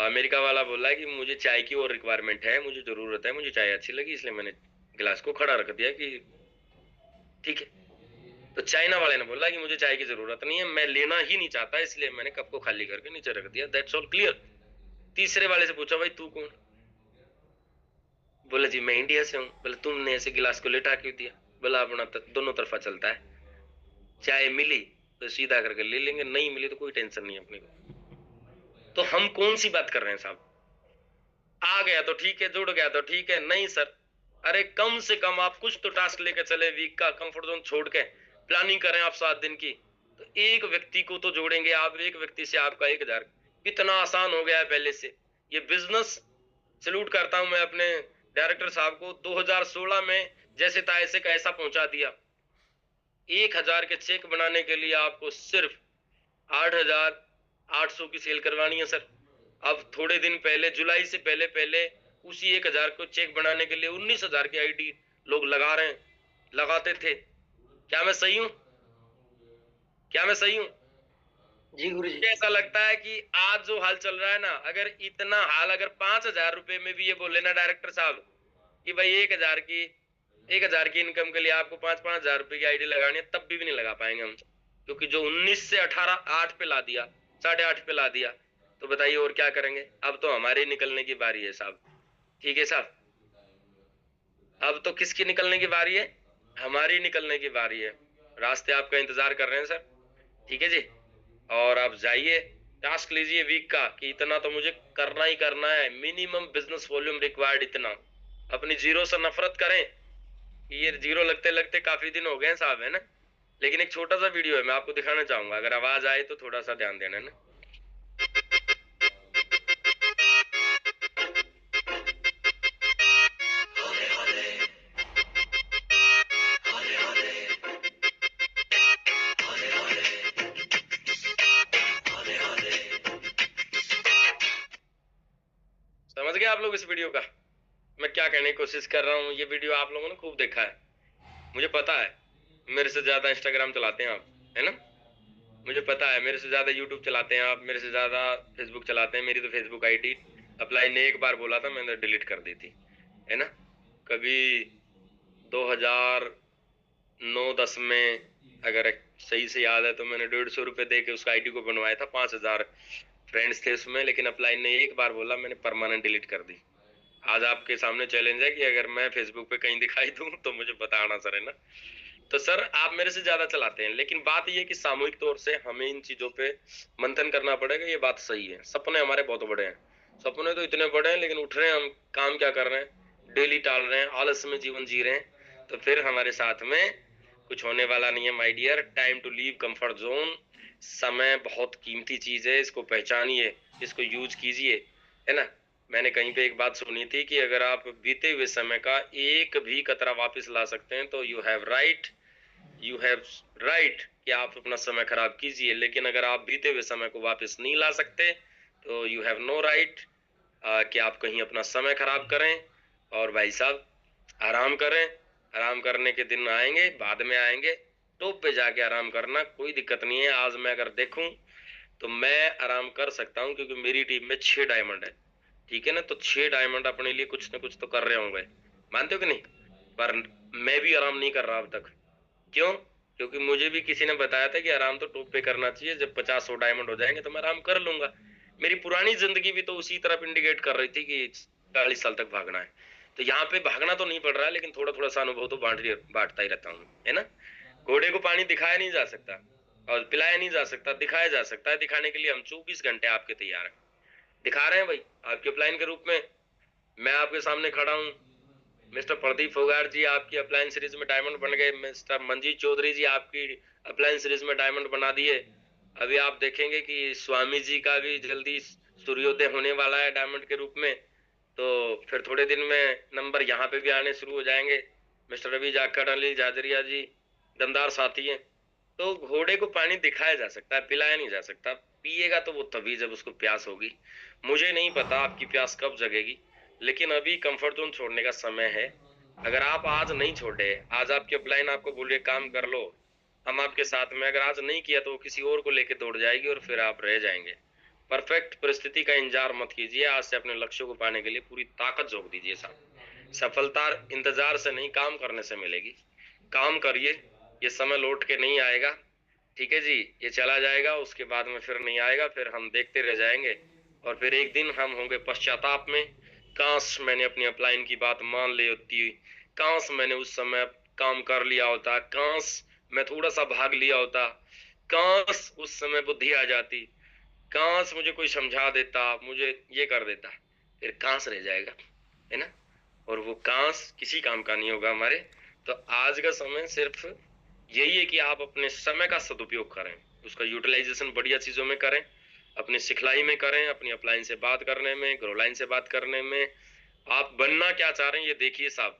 अमेरिका वाला बोला कि मुझे चाय की और रिक्वायरमेंट है, मुझे जरूरत है, मुझे चाय अच्छी लगी इसलिए मैंने गिलास को खड़ा रख दिया कि ठीक है। तो चाइना वाले ने बोला कि मुझे चाय की जरूरत नहीं है, मैं लेना ही नहीं चाहता, इसलिए मैंने कप को खाली करके नीचे रख दिया, दैट्स ऑल क्लियर। तीसरे वाले से पूछा, भाई तू कौन। बोला जी मैं इंडिया से हूँ। बोला तुमने ऐसे गिलास को लेटा क्यों दिया। बोला अपना दोनों तरफा चलता है, चाय मिली तो सीधा करके ले लेंगे, नहीं मिली तो कोई टेंशन नहीं अपने को। तो हम कौन सी बात कर रहे हैं साहब। आ गया तो ठीक है, जुड़ गया तो ठीक है, नहीं सर। अरे कम से कम आप कुछ तो टास्क लेके चले, वीक का कंफर्ट जोन छोड़ के प्लानिंग करें आप 7 दिन की। तो एक व्यक्ति को तो जोड़ेंगे आप, एक व्यक्ति से आपका 1,000। कितना आसान हो गया है पहले से ये बिजनेस। सल्यूट करता हूं मैं अपने डायरेक्टर साहब को, 2016 में जैसे था ऐसे का ऐसा पहुंचा दिया। 1,000 के चेक बनाने के लिए आपको सिर्फ 8,800 की सेल करवानी है सर। अब थोड़े दिन पहले, जुलाई से पहले पहले उसी 1,000 को चेक बनाने के लिए 19,000 की आईडी लोग लगा रहे हैं, लगाते थे। क्या मैं सही हूं, क्या मैं सही हूं।
जी गुरु जी।
ऐसा लगता है कि आज जो हाल चल रहा है ना, अगर इतना हाल अगर 5,000 रुपए में भी ये बोले ना डायरेक्टर साहब कि भाई 1,000 की इनकम के लिए आपको 5-5 हजार रुपए की आईडी लगानी है, तब भी नहीं लगा पाएंगे हम। क्योंकि जो 19 से 18 8 पे ला दिया, 8.5 पे ला दिया, तो बताइए और क्या करेंगे। अब तो हमारे निकलने की बारी है साहब। ठीक है साहब, अब तो किसकी निकलने की बारी है, हमारी निकलने की बारी है। रास्ते आपका इंतजार कर रहे हैं सर। ठीक है जी। और आप जाइए, टास्क लीजिए वीक का कि इतना तो मुझे करना ही करना है, मिनिमम बिजनेस वॉल्यूम रिक्वायर्ड इतना। अपनी जीरो से नफरत करें। ये जीरो लगते लगते काफी दिन हो गए हैं साहब, है ना। लेकिन एक छोटा सा वीडियो है, मैं आपको दिखाना चाहूंगा, अगर आवाज आए तो थोड़ा सा ध्यान देना, है ना। समझ गए आप लोग इस वीडियो का मैं क्या कहने की कोशिश कर रहा हूँ। ये वीडियो आप लोगों ने खूब देखा है, मुझे पता है। मेरे से ज्यादा इंस्टाग्राम चलाते हैं आप, है ना। मुझे पता है मेरे से ज्यादा यूट्यूब चलाते हैं आप, मेरे से ज्यादा फेसबुक चलाते हैं। मेरी तो फेसबुक आईडी अप्लाई ने एक बार बोला था, मैंने डिलीट कर दी थी, है ना। कभी 2009-10 में अगर सही से याद है तो मैंने 150 रुपए दे के उस आईडी को बनवाया था। 5,000 फ्रेंड्स थे उसमें, लेकिन अप्लाई ने एक बार बोला, मैंने परमानेंट डिलीट कर दी। आज आपके सामने चैलेंज है कि अगर मैं फेसबुक पे कहीं दिखाई दूं तो मुझे बताना सर, है ना। तो सर आप मेरे से ज्यादा चलाते हैं, लेकिन बात यह है कि सामूहिक तौर से हमें इन चीजों पे मंथन करना पड़ेगा। ये बात सही है, सपने हमारे बहुत बड़े हैं, सपने तो इतने बड़े हैं, लेकिन उठ रहे हैं हम, काम क्या कर रहे हैं, डेली टाल रहे हैं, आलस में जीवन जी रहे हैं। तो फिर हमारे साथ में कुछ होने वाला नहीं है my dear. Time to leave comfort zone. समय बहुत कीमती चीज है, इसको पहचानिए, इसको यूज कीजिए, है ना। मैंने कहीं पे एक बात सुनी थी कि अगर आप बीते हुए समय का एक भी कतरा वापस ला सकते हैं तो यू हैव राइट कि आप अपना समय खराब कीजिए। लेकिन अगर आप बीते हुए समय को वापस नहीं ला सकते तो यू हैव नो राइट कि आप कहीं अपना समय खराब करें। और भाई साहब आराम करें, आराम करने के दिन आएंगे, बाद में आएंगे। टॉप पे जाके आराम करना कोई दिक्कत नहीं है। आज मैं अगर देखूं तो मैं आराम कर सकता हूं, क्योंकि मेरी टीम में 6 डायमंड है। ठीक है ना। तो 6 डायमंड अपने लिए कुछ ना कुछ तो कर रहे होंगे, मानते हो कि नहीं? पर मैं भी आराम नहीं कर रहा अब तक। क्यों? क्योंकि मुझे भी किसी ने बताया था कि आराम तो टॉप पे करना चाहिए, जब 50-100 डायमंड हो जाएंगे तो मैं आराम कर लूंगा। मेरी पुरानी जिंदगी भी तो उसी तरफ इंडिकेट कर रही थी कि 40 साल तक भागना है। तो यहाँ पे भागना तो नहीं पड़ रहा है, लेकिन थोड़ा थोड़ा सा अनुभव तो बांटता ही रहता हूँ, है ना। घोड़े को पानी दिखाया नहीं जा सकता और पिलाया नहीं जा सकता, दिखाया जा सकता है। दिखाने के लिए हम 24 घंटे आपके तैयार हैं। दिखा रहे हैं भाई, आपके अपलाइन के रूप में मैं आपके सामने खड़ा हूँ। मिस्टर प्रदीप फोगाट जी आपकी अपलायंस सीरीज में डायमंड बन गए। मिस्टर मंजीत चौधरी जी आपकी अपलायंस सीरीज में डायमंड बना दिए। अभी आप देखेंगे कि स्वामी जी का भी जल्दी सूर्योदय होने वाला है डायमंड के रूप में। तो फिर थोड़े दिन में नंबर यहाँ पे भी आने शुरू हो जाएंगे। मिस्टर रवि जाखड़, अनिल जाजरिया जी दमदार साथी हैं। तो घोड़े को पानी दिखाया जा सकता है, पिलाया नहीं जा सकता। पिएगा तो वो तभी जब उसको प्यास होगी। मुझे नहीं पता आपकी प्यास कब जगेगी, लेकिन अभी कंफर्ट जोन छोड़ने का समय है। अगर आप आज नहीं छोड़े, आज आपकी अपलाइन आपको बोलिए काम कर लो, हम आपके साथ में, अगर आज नहीं किया तो वो किसी और को लेके दौड़ जाएगी और फिर आप रह जाएंगे। परफेक्ट परिस्थिति का इंतजार मत कीजिए, आज से अपने लक्ष्य को पाने के लिए पूरी ताकत झोंक दीजिए साहब। सफलता इंतजार से नहीं, काम करने से मिलेगी। काम करिए, ये समय लौट के नहीं आएगा। ठीक है जी, ये चला जाएगा, उसके बाद में फिर नहीं आएगा, फिर हम देखते रह जाएंगे। और फिर एक दिन हम होंगे पश्चाताप में, काश मैंने अपनी अपलाइन की बात मान ली होती, काश मैंने उस समय काम कर लिया होता, काश मैं थोड़ा सा भाग लिया होता, काश उस समय बुद्धि आ जाती, काश मुझे कोई समझा देता, मुझे ये कर देता। फिर काश रह जाएगा, है ना। और वो काश किसी काम का नहीं होगा हमारे। तो आज का समय सिर्फ यही है कि आप अपने समय का सदुपयोग करें, उसका यूटिलाइजेशन बढ़िया चीजों में करें, अपनी सिखलाई में करें, अपनी अपलाइन से बात करने में, ग्रो लाइन से बात करने में। आप बनना क्या चाह रहे हैं ये देखिए साहब।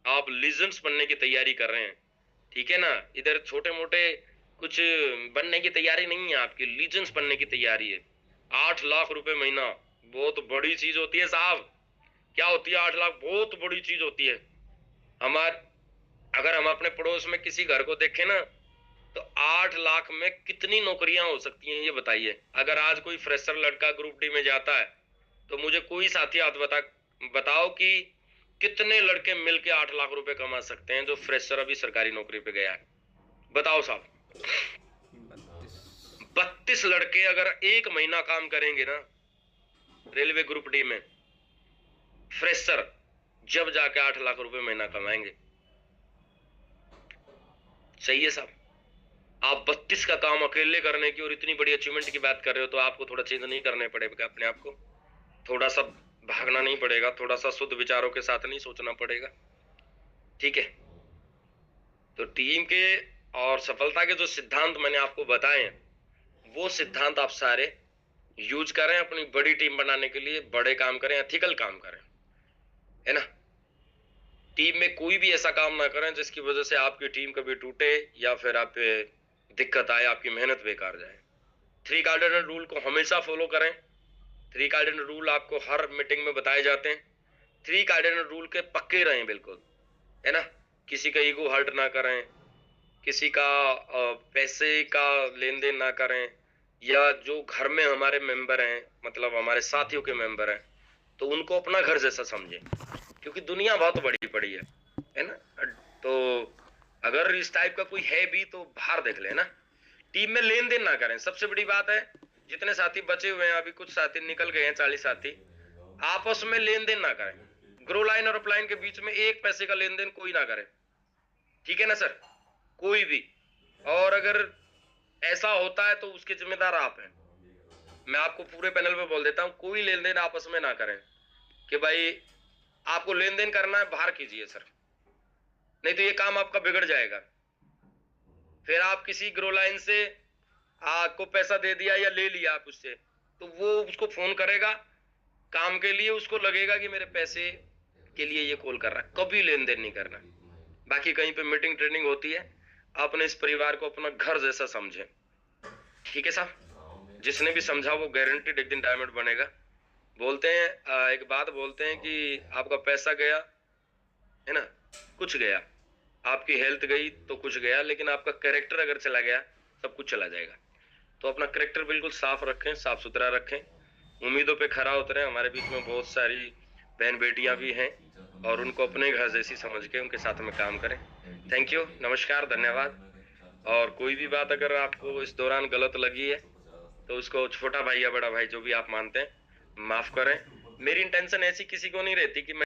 आप लीजेंड्स बनने की तैयारी कर रहे हैं, ठीक है ना। इधर छोटे मोटे कुछ बनने की तैयारी नहीं है, आपकी लीजेंड्स बनने की तैयारी है। 8 लाख रुपए महीना बहुत बड़ी चीज होती है साहब। क्या होती है 8 लाख? बहुत बड़ी चीज होती है। हमार अगर हम अपने पड़ोस में किसी घर को देखें ना, तो 8 लाख में कितनी नौकरियां हो सकती हैं ये बताइए। अगर आज कोई फ्रेशर लड़का ग्रुप डी में जाता है, तो मुझे कोई साथी हाथ बताओ कि कितने लड़के मिलके 8 लाख रुपए कमा सकते हैं जो फ्रेशर अभी सरकारी नौकरी पे गया है? बताओ साहब। 32 लड़के अगर एक महीना काम करेंगे ना रेलवे ग्रुप डी में, फ्रेशर, जब जाके 8 लाख रुपए महीना कमाएंगे। सही है साहब। आप 32 का काम अकेले करने की और इतनी बड़ी अचीवमेंट की बात कर रहे हो, तो आपको थोड़ा चेंज नहीं करने पड़ेगा अपने आप को? थोड़ा सा भागना नहीं पड़ेगा? थोड़ा सा शुद्ध विचारों के साथ नहीं सोचना पड़ेगा? ठीक है। तो टीम के और सफलता के जो सिद्धांत मैंने आपको बताए हैं, वो सिद्धांत आप सारे यूज करें अपनी बड़ी टीम बनाने के लिए। बड़े काम करें, एथिकल काम करें, है ना। टीम में कोई भी ऐसा काम ना करें जिसकी वजह से आपकी टीम कभी टूटे या फिर आप पे दिक्कत आए, आपकी मेहनत बेकार जाए। 3 कार्डिनल रूल को हमेशा फॉलो करें। 3 कार्डिनल रूल आपको हर मीटिंग में बताए जाते हैं। 3 कार्डिनल रूल के पक्के रहें बिल्कुल, है ना। किसी का ईगो हर्ट ना करें, किसी का पैसे का लेन देन ना करें, या जो घर में हमारे मेंबर हैं, मतलब हमारे साथियों के मेंबर हैं, तो उनको अपना घर जैसा समझें, क्योंकि दुनिया बहुत बड़ी पड़ी है ना। तो अगर इस टाइप का कोई है भी तो बाहर देख लेना। टीम में लेन देन ना करें, सबसे बड़ी बात है। जितने साथी बचे हुए हैं, अभी कुछ साथी निकल गए हैं, 40 साथी, आपस में लेन देन ना करें। ग्रो लाइन और अपलाइन के बीच में एक पैसे का लेन देन कोई ना करे, ठीक है ना सर, कोई भी। और अगर ऐसा होता है तो उसके जिम्मेदार आप हैं। मैं आपको पूरे पैनल पे बोल देता हूं, कोई लेन देन आपस में ना करें कि भाई आपको लेन देन करना है बाहर कीजिए सर, नहीं तो ये काम आपका बिगड़ जाएगा। फिर आप किसी ग्रो लाइन से आपको पैसा दे दिया या ले लिया आप उससे, तो वो उसको फोन करेगा काम के लिए, उसको लगेगा कि मेरे पैसे के लिए ये कॉल कर रहा है। कभी लेन देन नहीं करना। बाकी कहीं पे मीटिंग ट्रेनिंग होती है, अपने इस परिवार को अपना घर जैसा समझें, ठीक है साहब। जिसने भी समझा वो गारंटीड एक दिन डायमंड बनेगा। बोलते हैं एक बात बोलते हैं कि आपका पैसा गया, है ना, कुछ गया, आपकी हेल्थ गई तो कुछ गया, लेकिन आपका कैरेक्टर अगर चला गया सब कुछ चला जाएगा। तो अपना कैरेक्टर बिल्कुल साफ रखें, साफ सुथरा रखें। उम्मीदों पे खरा उतरे। हमारे बीच में बहुत सारी बहन बेटियां भी हैं और उनको अपने घर जैसी समझ के उनके साथ में काम करें। थैंक यू, नमस्कार, धन्यवाद। और कोई भी बात अगर आपको इस दौरान गलत लगी है तो उसको छोटा भाई या बड़ा भाई जो भी आप मानते हैं माफ करें। मेरी इंटेंशन ऐसी किसी को नहीं रहती कि मैं